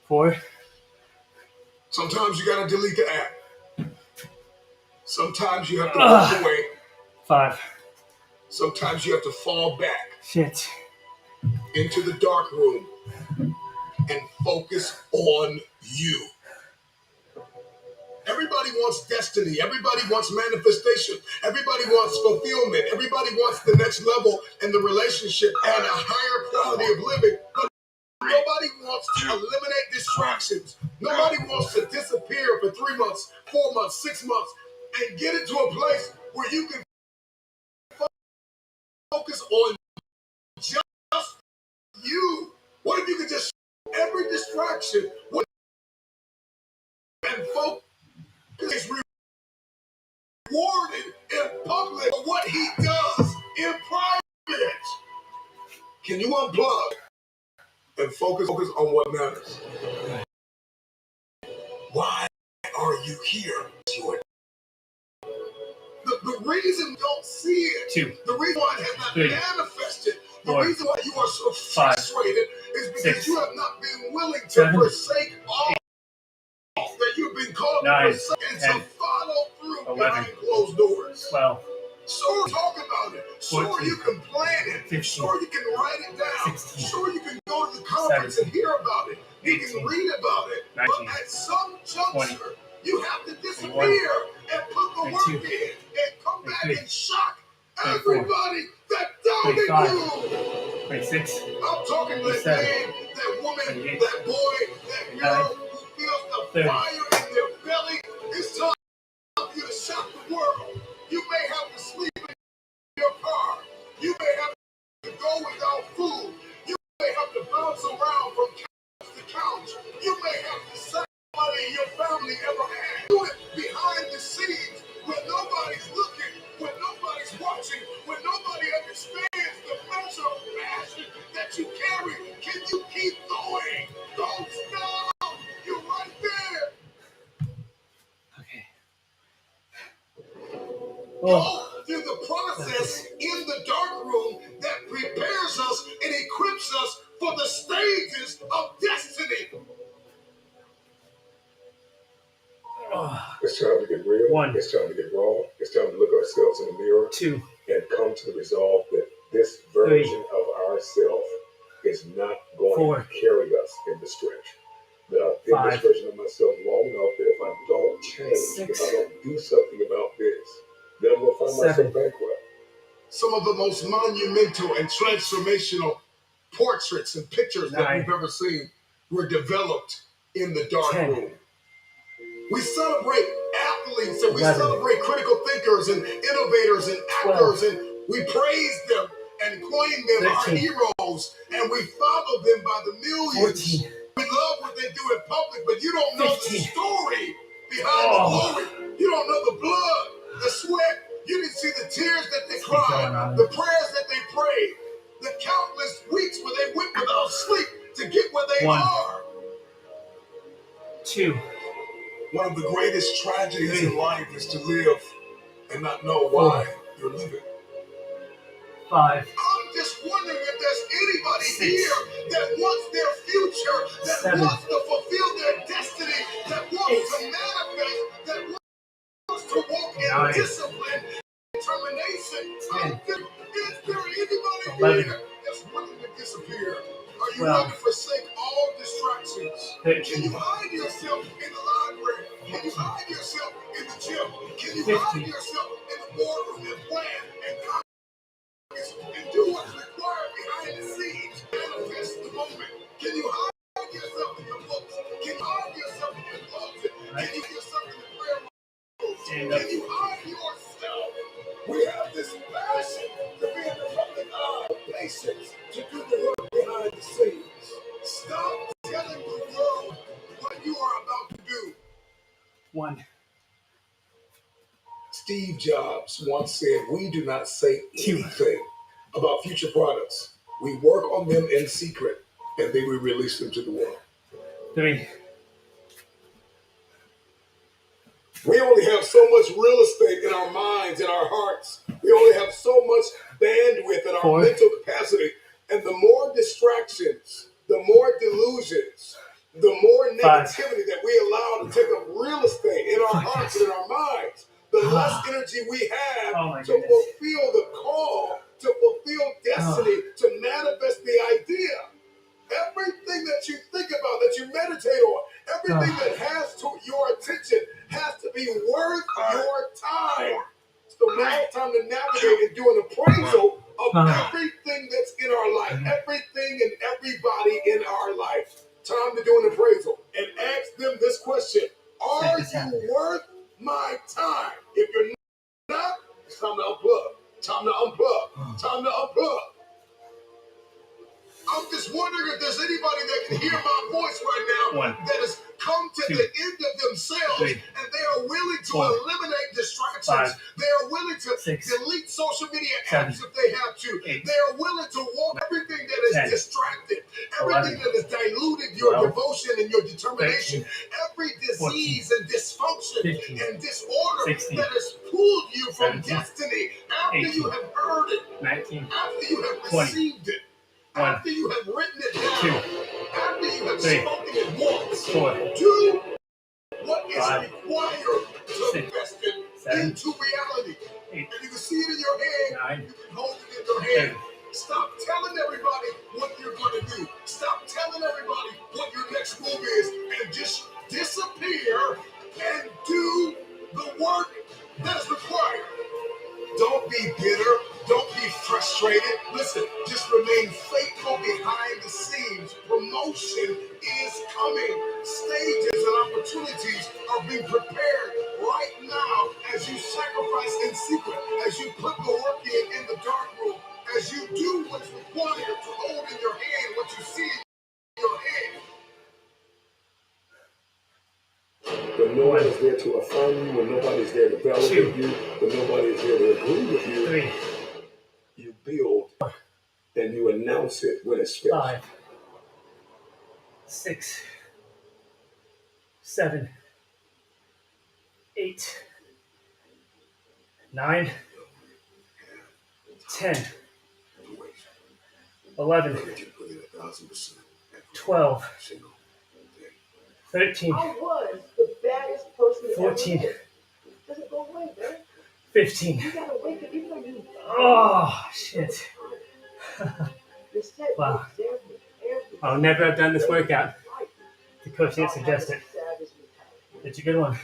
4. Sometimes you gotta delete the app. Sometimes you have to walk away. 5. Sometimes you have to fall back Shit. into the dark room and focus on you. Everybody wants destiny. Everybody wants manifestation. Everybody wants fulfillment. Everybody wants the next level in the relationship and a higher quality of living. But nobody wants to eliminate distractions. Nobody wants to disappear for 3 months, 4 months, 6 months, and get into a place where you can focus on just you. What if you could just every distraction and focus is rewarded in public for what he does in private? Can you unplug and focus on what matters? Why are you here? The reason you don't see it, 2. the reason why it has not 3. manifested, the 4. reason why you are so 5. frustrated is because 6. you have not been willing to 7. forsake all that you've been called 9. to forsake and 10. to follow through 11. behind closed doors. 12. Sure, talk about it. Sure, 14. you can plan it. 15. Sure, you can write it down. 16. Sure, you can go to the conference 17. and hear about it. You 18. can read about it. 19. But at some juncture, 20. you have to disappear 21. and put the 22. work in and come back 23. and shock 24. everybody that doubted 25. you. 26. I'm talking to that 27. man, that woman, 28. that boy, that 29. girl who feels the 30. fire in their belly. It's time for you to shock the world. You may have to sleep in your car. You may have to go without food. You may have to bounce around from couch to couch. You may have to sack money your family ever had. Do it behind the scenes when nobody's looking, when nobody's watching, when nobody understands the measure of passion that you carry. Can you keep going? Don't stop. You're right there. Okay. Go through the process in the dark room that prepares us and equips us for the stages of destiny. It's time to get real. 1. It's time to get raw. It's time to look ourselves in the mirror 2. and come to the resolve that this version of ourself is not going 4. to carry us in the stretch. That I've been 5. this version of myself long enough that if I don't change, 6. if I don't do something about this, then I'm going to find 7. myself bankrupt. Some of the most monumental and transformational portraits and pictures 9. that we've ever seen were developed in the dark 10. room. We celebrate athletes and we 11. celebrate critical thinkers and innovators and 12. actors, and we praise them and claim them 13. our heroes, and we follow them by the millions. 14. We love what they do in public, but you don't know 15. the story behind the glory. You don't know the blood, the sweat. You didn't see the tears that they cried, the prayers that they prayed, the countless weeks where they went without sleep to get where they 1. are. 2. One of the greatest tragedies in life is to live and not know why you're living. 5. I'm just wondering if there's anybody 6. here that wants their future, that 7. wants to fulfill their destiny, that wants 8. to manifest, that wants to walk in 9. discipline, determination. 10. Is there anybody 11. here that's willing to disappear? Are you 12. willing to forsake all distractions? 13. Can you hide yourself in the library? Can you hide yourself in the gym? Can you 15. hide yourself in the boardroom and plan and and do what's required behind the scenes? Manifest the moment. Can you hide yourself in your books? Can you hide yourself in your closet? Can you hide yourself in the prayer room? Can you hide yourself? We have this passion to be in the public eye, patience to do the work behind the scenes. Stop telling the world what you are about to do. 1. Steve Jobs once said, "We do not say 2. anything about future products. We work on them in secret, and then we release them to the world." 3. We only have so much real estate in our minds, in our hearts. We only have so much bandwidth in our mental capacity. And the more distractions, the more delusions, the more negativity that we allow to take up real estate in our hearts and in our minds, the less energy we have to fulfill the call, to fulfill destiny, to manifest the idea. Everything that you think about, that you meditate on, everything that has to your attention has to be worth your time. So now it's time to navigate and do an appraisal of everything that's in our life, everything and everybody in our life. Time to do an appraisal and ask them this question: are you worth my time? If you're not, it's time to unplug. Time to unplug. Time to unplug. I'm just wondering if there's anybody that can hear my voice right now that has come to the end of themselves and they are willing to eliminate distractions. They are willing to delete social media apps if they have to. They are willing to walk everything that is distracted, everything that has diluted your devotion and your determination, every disease and dysfunction and disorder that has pulled you from destiny after you have heard it, after you have received it. After you have written it down, after you have spoken it once, do what is required to manifest it into reality. And you can see it in your head, you can hold it in your hand. Stop telling everybody what you're going to do. Stop telling everybody what your next move is, and just disappear and do the work that's required. Don't be bitter. Don't be frustrated. Listen, just remain faithful behind the scenes. Promotion is coming. Stages and opportunities are being prepared right now as you sacrifice in secret, as you put the work in the dark room, as you do what's required to hold in your hand what you see in your hand. When nobody's there to affirm you, when nobody's there to validate you, when nobody's there to agree with you, you build and you announce it when it's finished. 5, 6, 7, 8, 9, 10, 11, 12, 13, I was the baddest person 14, ever. Doesn't go away, man. 15. You gotta wake up, even though you. Oh, shit. Wow. I'll never have done this workout. The coach didn't suggest it. It's a good one.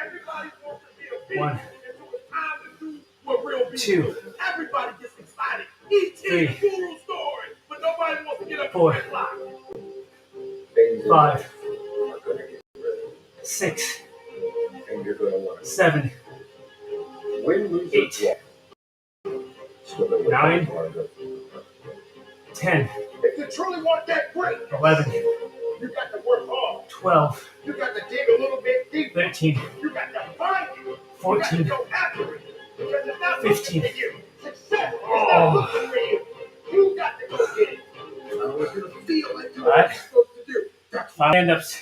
Everybody wants to be a 1, and so it's time to do what real 2, Everybody gets excited. Each Three. guru story, but nobody wants to get up 4, and clock. 5, 6, 7, 8, 9, 10, If you truly want that break, 11, you got to work hard. 12, You got to dig a little bit deeper. 13, You got to find it. 14, You got to go after it. Because it's not 15. looking for you. Success is not looking for you. You got to go get it. I want you to feel like you know what you're supposed to do. That's 5 stand-ups.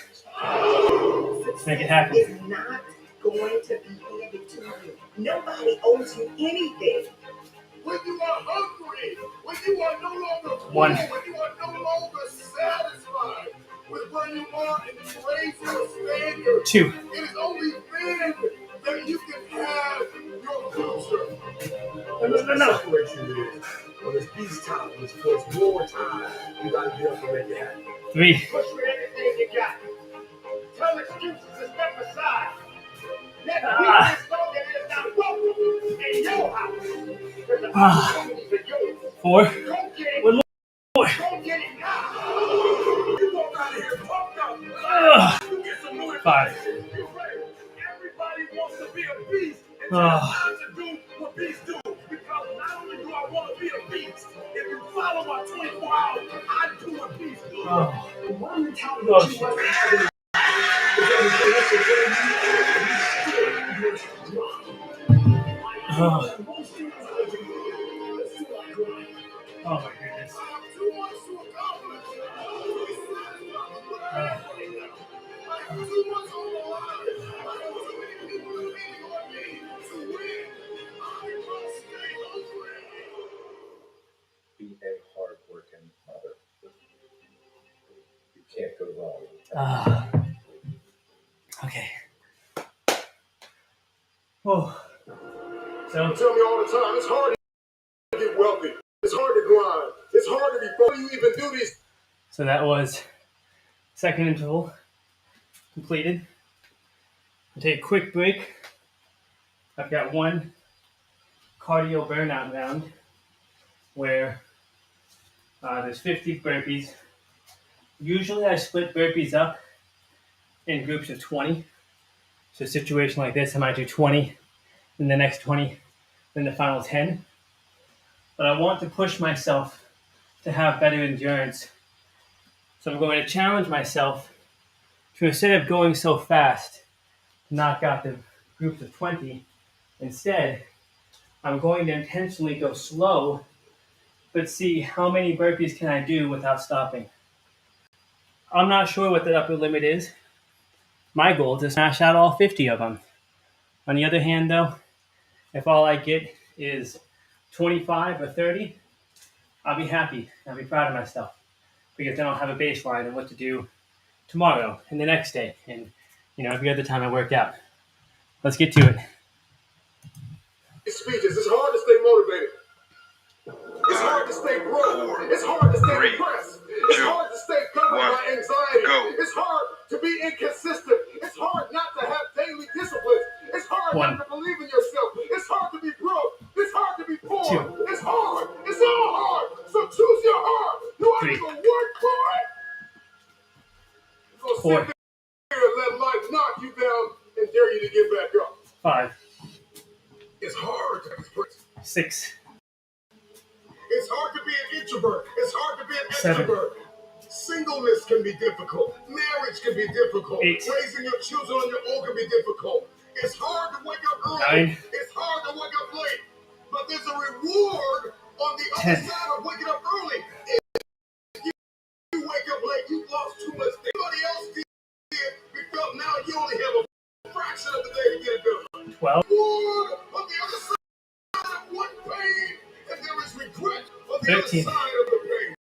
Let's make it happen. It's not going to be handed to you. Nobody owes you anything. when you are hungry, when you are no longer full, 1, when you are no longer satisfied with where you are and you raise your standards. 2, It is only then that you can have your future. And that's the separation is. When it's peacetime, when it's war time, you gotta get up and make it happen. 3, Push with everything you got. Tell excuses to step aside. Let people know that it is not welcome in your house. There's an opportunity for yours. 4, Go get it. 1 more. Go get it now. You walk out of here pumped up. You get some motivation. 5. You're ready. Everybody wants to be a beast. And try not to do what beasts do. Because not only do I want to be a beast, if you follow my 24 hours, I do what beasts do. Why are you telling me what you want to do? Oh my goodness. Okay. Oh. So You tell me all the time, it's hard to get wealthy. It's hard to grind. It's hard to be before you even do these. So that was second interval completed. I'll take a quick break. I've got one cardio burnout round where there's 50 burpees. Usually I split burpees up in groups of 20. So a situation like this, I might do 20, then the next 20, then the final 10. But I want to push myself to have better endurance. So I'm going to challenge myself to, instead of going so fast, knock out the groups of 20, instead, I'm going to intentionally go slow, but see how many burpees can I do without stopping. I'm not sure what the upper limit is. My goal is to smash out all 50 of them. On the other hand, though, if all I get is 25 or 30, I'll be happy. I'll be proud of myself because then I'll have a baseline of what to do tomorrow and the next day and every other time I work out. Let's get to it. Speeches. It's hard to stay motivated. It's hard to stay broke. It's hard to stay depressed. It's hard to stay covered by anxiety. It's hard to be inconsistent. It's hard not to have daily disciplines. It's hard not to believe in yourself. It's hard to be broke. It's hard to be poor. It's hard. It's all hard. So choose your heart. You are going to work for it. You're going to sit there and let life knock you down and dare you to get back up. 5. It's hard to express. 6. It's hard to be an introvert. It's hard to be an 7. extrovert. Singleness can be difficult. Marriage can be difficult. 8. Raising your children on your own can be difficult. It's hard to wake up early. 9. It's hard to wake up late. But there's a reward on the 10. other side of waking up early. If you wake up late, you lost too much. Everybody else did. Now you only have a fraction of the day to get it done. 12. Reward on the other side of one pain. And there is regret on the 13. other side of the pain.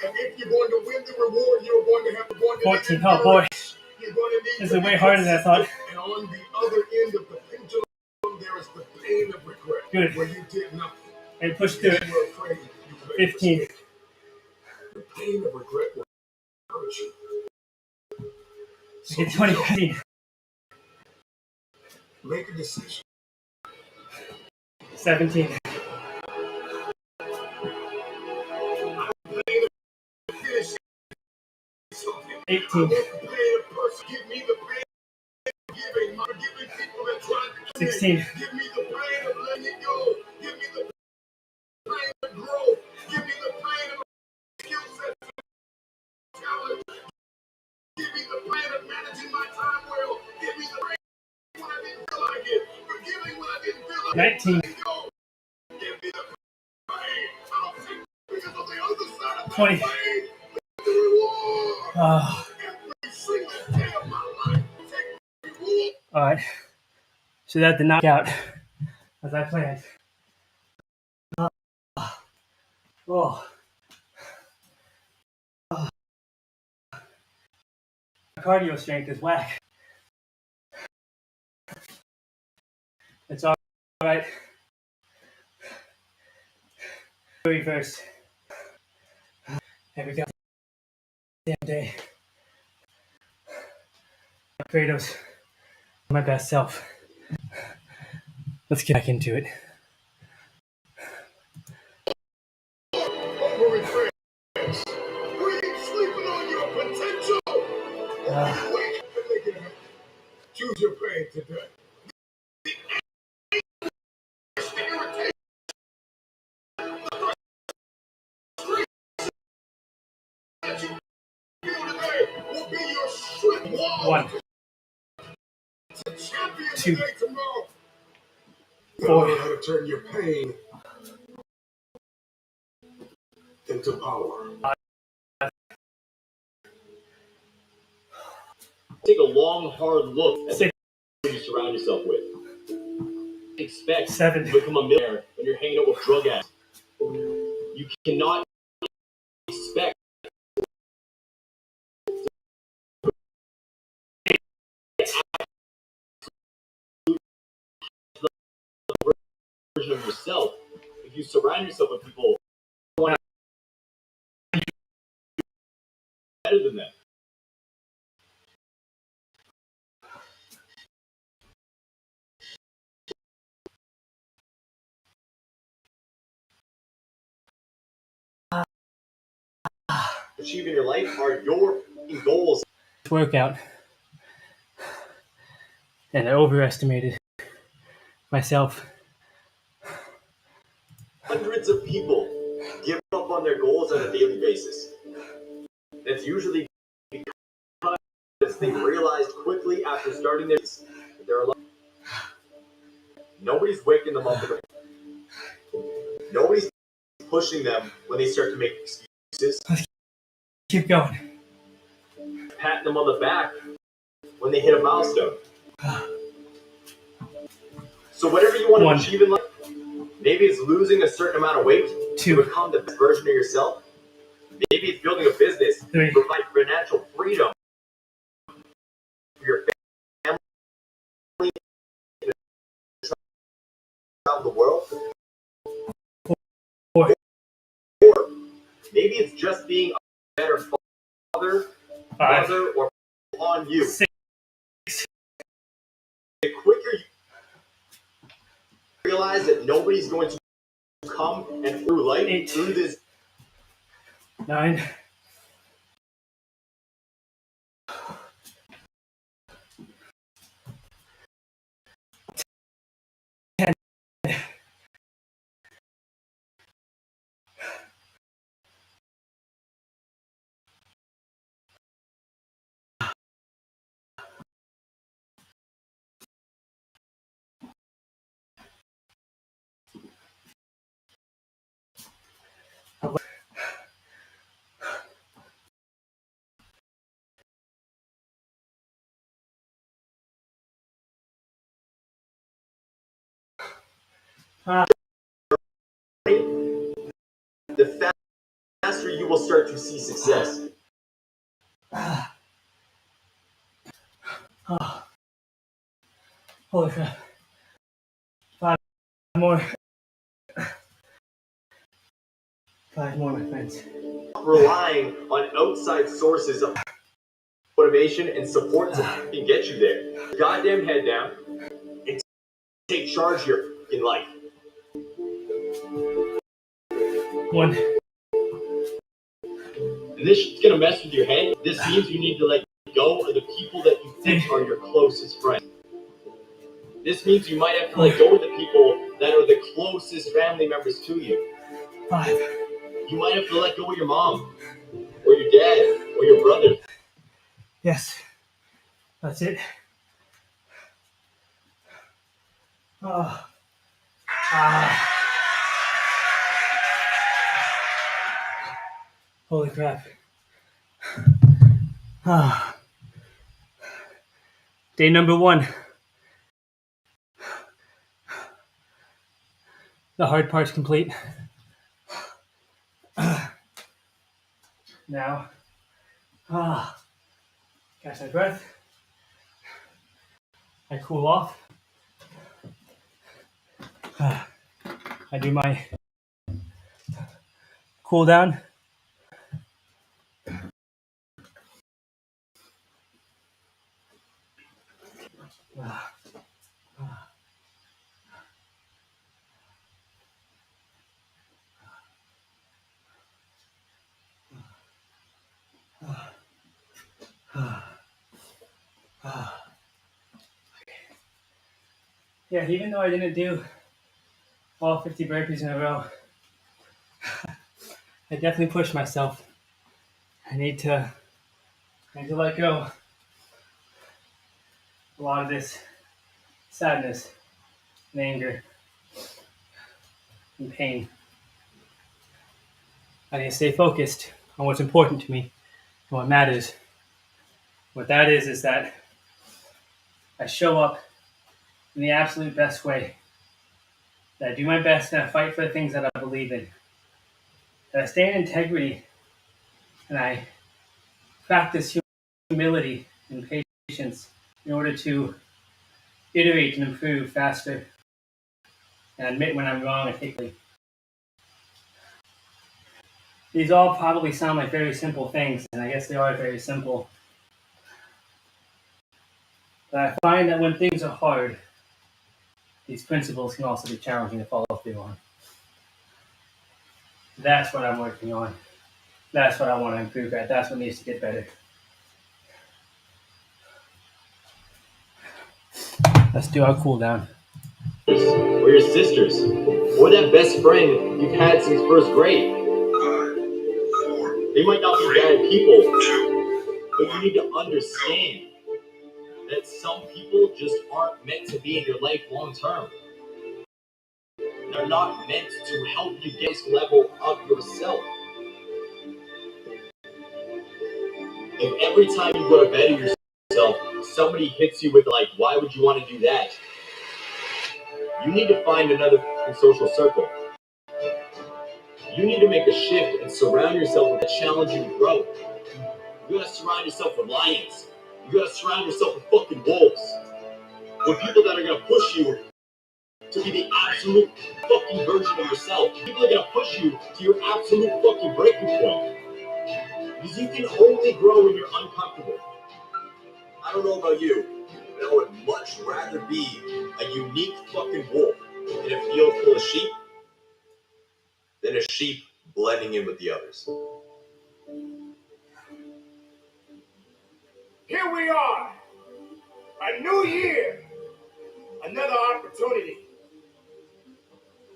And if you're going to win the reward, you're going to have to go on 14. Oh boy. You're going to need This is way harder than I thought. And on the other end of the pendulum, there is the pain of regret. Good. Where you did nothing. And push through it. You were afraid. You made a 15. mistake. The pain of regret will hurt you. So 20. make a decision. 17. Finish something. 18. I want the pain of person. Give me the pain of giving. Forgiving people that tried to kill me. 16. Give me the pain of letting it go. Give me the pain of growth. Give me the pain of skill sets and talent. Give me the pain of managing my time well. Give me the pain when I didn't feel like it. Forgiving when I didn't feel like 19. it. Give me the pain. I'll take because of the other side of 20. the pain. The reward. Every single day of my life. Take the reward. All right. So that did not count as I planned. Oh. Cardio strength is whack. It's all right. Reverse. Every goddamn day. Kratos, my best self. Let's get back into it. Choose your pain today. One. 2. 4. How to turn your pain into power. Take a long, hard look at 6. who you surround yourself with. Expect 7. to become a millionaire when you're hanging out with drug addicts. You cannot expect version of yourself if you surround yourself with people who want to be better than them. Achieve in your life are your goals. Workout, and I overestimated myself. Hundreds of people give up on their goals on a daily basis. That's usually because they realized quickly after starting their life. Nobody's waking them up in the morning. Nobody's pushing them when they start to make excuses. Keep going. Patting them on the back when they hit a milestone. So whatever you want to achieve in life, maybe it's losing a certain amount of weight to become the best version of yourself. Maybe it's building a business to provide financial freedom for your family around the world. Or maybe it's just being a better father, mother, or on you. 6. The quicker you realize that nobody's going to come and through life, 8. through this 9. 10. the faster you will start to see success. Holy crap. 5 more. 5 more, my friends. Relying on outside sources of motivation and support to get you there. Goddamn head down and take charge here in life. 1. And this is gonna mess with your head. This means you need to let go of the people that you think are your closest friends. This means you might have to let go of the people that are the closest family members to you. 5. You might have to let go of your mom, or your dad, or your brother. Yes. That's it. Holy crap. Day number 1. The hard part's complete. Now, catch my breath. I cool off. I do my cool down. Yeah, even though I didn't do all 50 burpees in a row, I definitely pushed myself. I need to let go a lot of this sadness and anger and pain. I need to stay focused on what's important to me and what matters. What that is that I show up in the absolute best way. That I do my best and I fight for the things that I believe in. That I stay in integrity and I practice humility and patience in order to iterate and improve faster and admit when I'm wrong and take lead. These all probably sound like very simple things, and I guess they are very simple. But I find that when things are hard, these principles can also be challenging to follow through on. That's what I'm working on. That's what I want to improve at. That's what needs to get better. Let's do our cool down. Or your sisters, or that best friend you've had since first grade. They might not be bad people, but you need to understand that some people just aren't meant to be in your life long term. They're not meant to help you get this level of yourself. If every time you go to better yourself, somebody hits you with like, why would you want to do that? You need to find another social circle. You need to make a shift and surround yourself with a challenge you to grow. You gotta surround yourself with lions. You gotta surround yourself with fucking wolves. With people that are gonna push you to be the absolute fucking version of yourself. People are gonna push you to your absolute fucking breaking point. Because you can only grow when you're uncomfortable. I don't know about you, but I would much rather be a unique fucking wolf in a field full of sheep than a sheep blending in with the others. Here we are, a new year, another opportunity,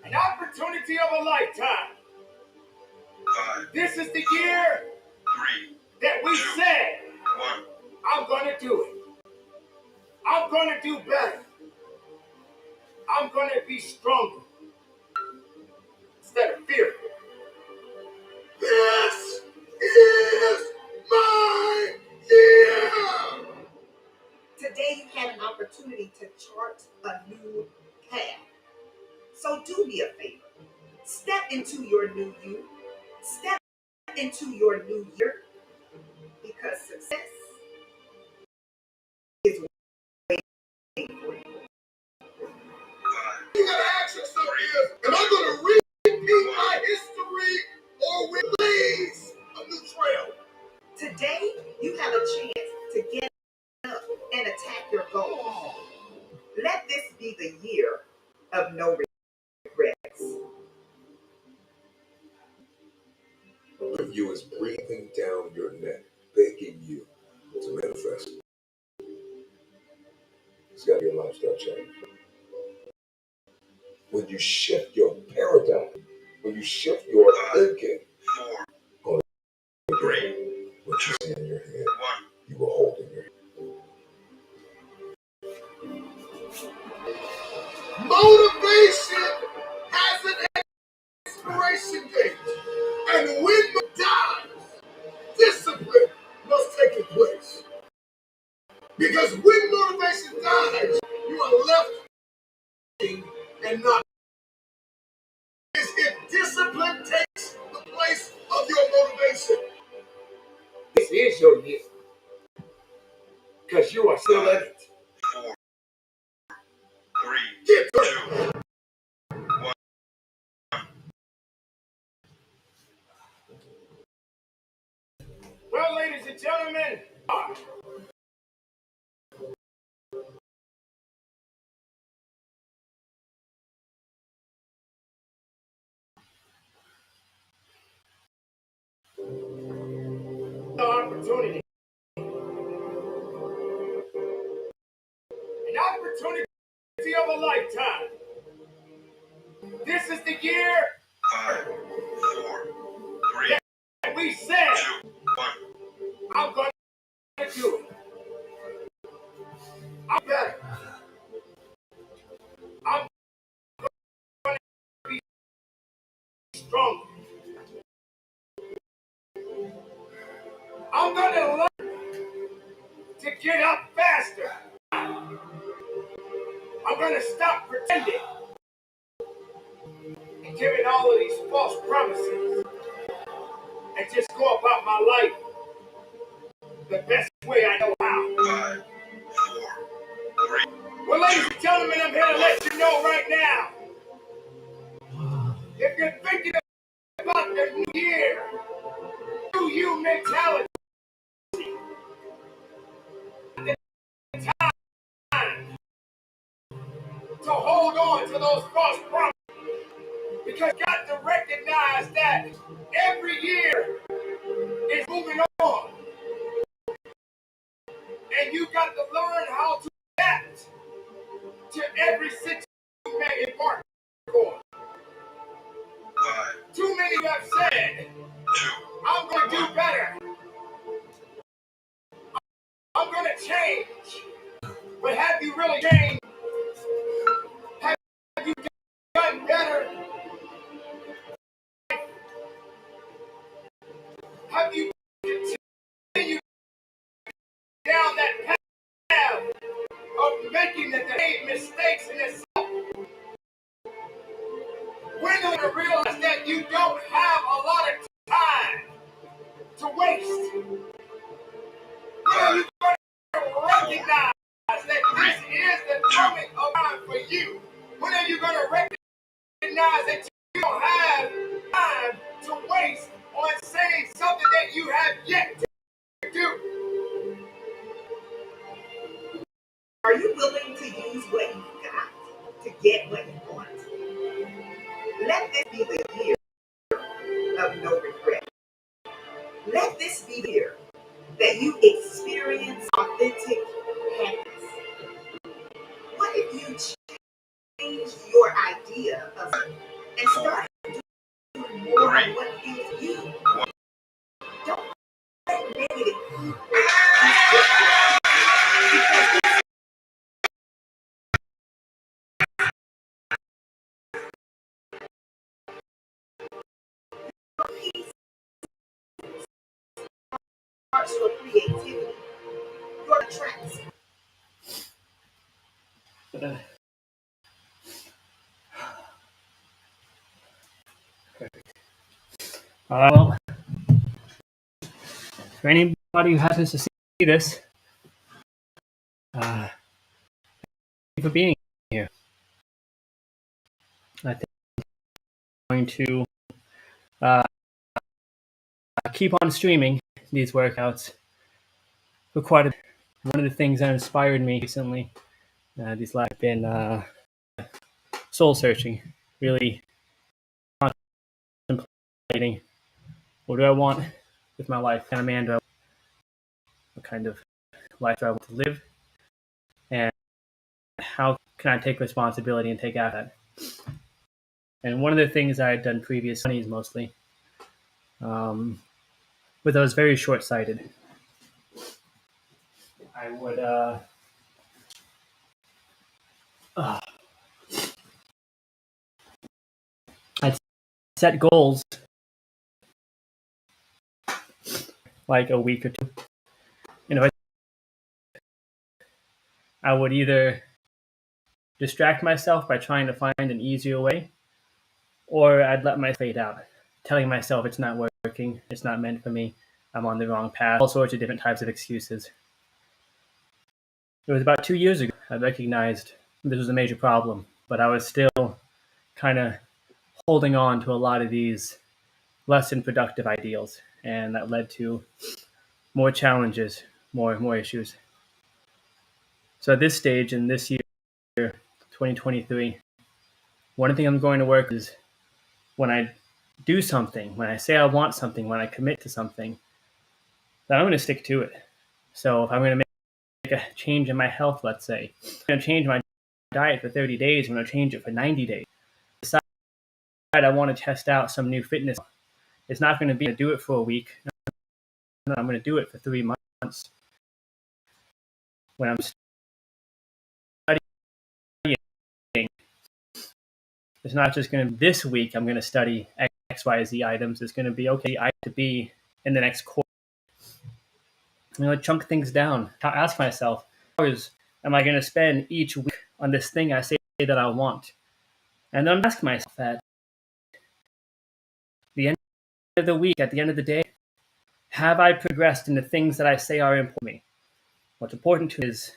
an opportunity of a lifetime. This is the year that we said, I'm going to do it. I'm going to do better. I'm going to be stronger instead of fearful. This is my year. Today you have an opportunity to chart a new path. So do me a favor. Step into your new you. Step into your new year. Because success is waiting for you. You gotta ask yourself is, am I gonna repeat my history or will blaze a new trail? Today you have a chance to get up and attack your goals. Let this be the year of no regrets. One of you is breathing down your neck, begging you to manifest. It's got to be a lifestyle change. When you shift your paradigm, when you shift your thinking, on what you see in your head, you will hold in your head. Motivation has an expiration date, and when it dies, discipline must take its place. Because when motivation dies, you are left and not. Is if discipline takes the place of your motivation. This is your year. Because you are still in it. 4, 3, get 2, 1. Well, ladies and gentlemen, the opportunity. An opportunity of a lifetime. This is the year 5, 4, 3. That we said 2, 1. I'm going to do it. I'm better. I'm going to be stronger. I'm going to learn to get up faster. I'm going to stop pretending and giving all of these false promises and just go about my life the best way I know how. 5, 4, 3. Well, ladies and gentlemen, I'm here to let you know right now If you're thinking about the new year, new you mentality, time to hold on to those false promises. Because you got to recognize that every year is moving on. And you got to learn how to adapt to every situation you may embark on. Too many have said, I'm going to do better. I'm going to change. But have you really changed? Have you done better? Have you continued down that path of making the same mistakes in itself? When are you going to realize that you don't have a lot of time to waste? When are you going to recognize that this is the moment of time for you? When are you going to recognize that you don't have time to waste on saying something that you have yet to do? Are you willing to use what you've got to get what you want? Let this be the year of no regret. Let this be the year that you experience authentic happiness. What if you changed your idea of something and started doing more on what feels you? Don't let negative peace starts your creativity, your tracks. Well, for anybody who happens to see this, thank you for being here. I think I'm going to keep on streaming these workouts for quite a bit. One of the things that inspired me recently, these last been soul searching, really contemplating what do I want with my life, what kind of man do I want, what kind of life do I want to live, and how can I take responsibility and take out that. And one of the things I had done previously, mostly, but I was very short-sighted. I would I'd set goals like a week or two. You know, I would either distract myself by trying to find an easier way, or I'd let my fade out, telling myself it's not working, it's not meant for me, I'm on the wrong path, all sorts of different types of excuses. It was about 2 years ago I recognized this was a major problem, but I was still kind of holding on to a lot of these less than productive ideals, and that led to more challenges, more issues. So at this stage in this year, 2023, one thing I'm going to work is when I do something, when I say I want something, when I commit to something, that I'm going to stick to it. So if I'm going to make a change in my health, let's say, I'm going to change my diet for 30 days, I'm going to change it for 90 days. Decide I want to test out some new fitness. It's not going to be to do it for a week. No, I'm going to do it for 3 months. When I'm studying, it's not just going to be this week I'm going to study X, Y, Z items. It's going to be, okay, I have to be in the next course. I'm going to chunk things down. Ask myself, hours am I going to spend each week on this thing I say that I want? And then I'm asking myself that at the end of the week, at the end of the day, have I progressed in the things that I say are important to me? What's important to me is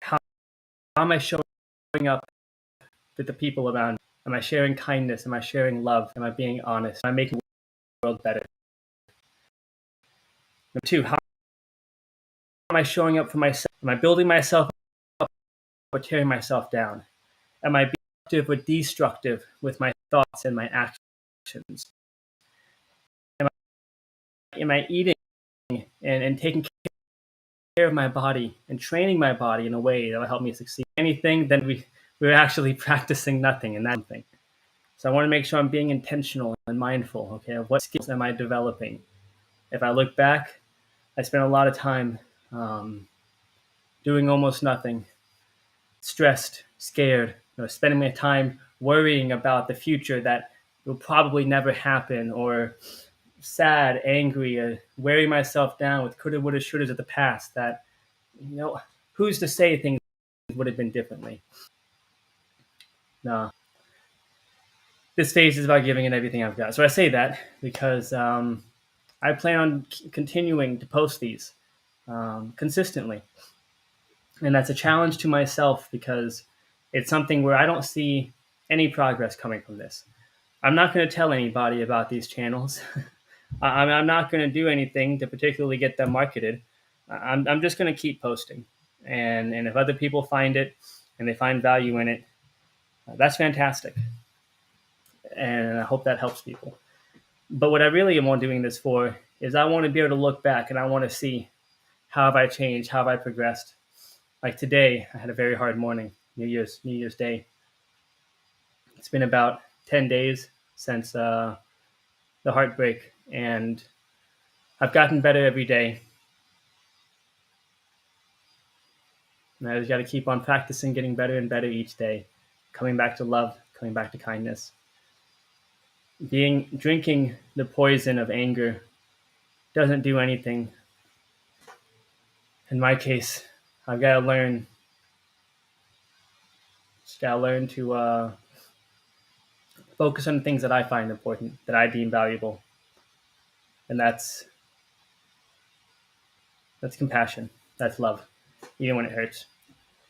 how am I showing up with the people around me? Am I sharing kindness? Am I sharing love? Am I being honest? Am I making the world better? Number two, how am I showing up for myself? Am I building myself up or tearing myself down? Am I being productive or destructive with my thoughts and my actions? Am I eating and taking care of my body and training my body in a way that will help me succeed? Anything, then we're actually practicing nothing, and that's thing. So I want to make sure I'm being intentional and mindful, okay, of what skills am I developing. If I look back, I spent a lot of time doing almost nothing, stressed, scared, spending my time worrying about the future that will probably never happen, or sad, angry, wearing myself down with coulda, woulda, shouldas of the past that, who's to say things would have been differently? No. This phase is about giving it everything I've got. So I say that because I plan on continuing to post these consistently. And that's a challenge to myself because it's something where I don't see any progress coming from this. I'm not going to tell anybody about these channels. I'm not going to do anything to particularly get them marketed. I'm just going to keep posting. And if other people find it and they find value in it, that's fantastic. And I hope that helps people. But what I really am doing this for is I want to be able to look back and I want to see how have I changed, how have I progressed. Like today, I had a very hard morning, New Year's Day. It's been about 10 days since the heartbreak, and I've gotten better every day. And I just got to keep on practicing, getting better and better each day, coming back to love, coming back to kindness. Drinking the poison of anger doesn't do anything. In my case, I've got to learn. Just got to learn to focus on the things that I find important, that I deem valuable, and that's compassion. That's love, even when it hurts.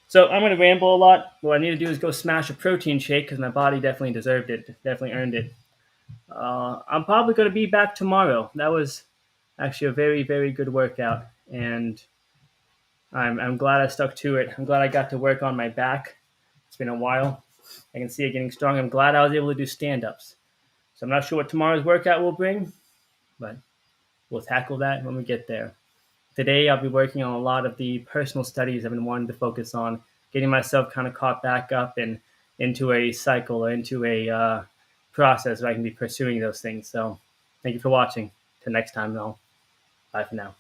So I'm going to ramble a lot. What I need to do is go smash a protein shake because my body definitely deserved it, definitely earned it. I'm probably going to be back tomorrow. That was actually a very, very good workout, and I'm glad I stuck to it. I'm glad I got to work on my back. It's been a while. I can see it getting strong. I'm glad I was able to do stand-ups. So I'm not sure what tomorrow's workout will bring, but we'll tackle that when we get there. Today, I'll be working on a lot of the personal studies I've been wanting to focus on, getting myself kind of caught back up and into a cycle or into a process where I can be pursuing those things. So thank you for watching. Till next time, though. Bye for now.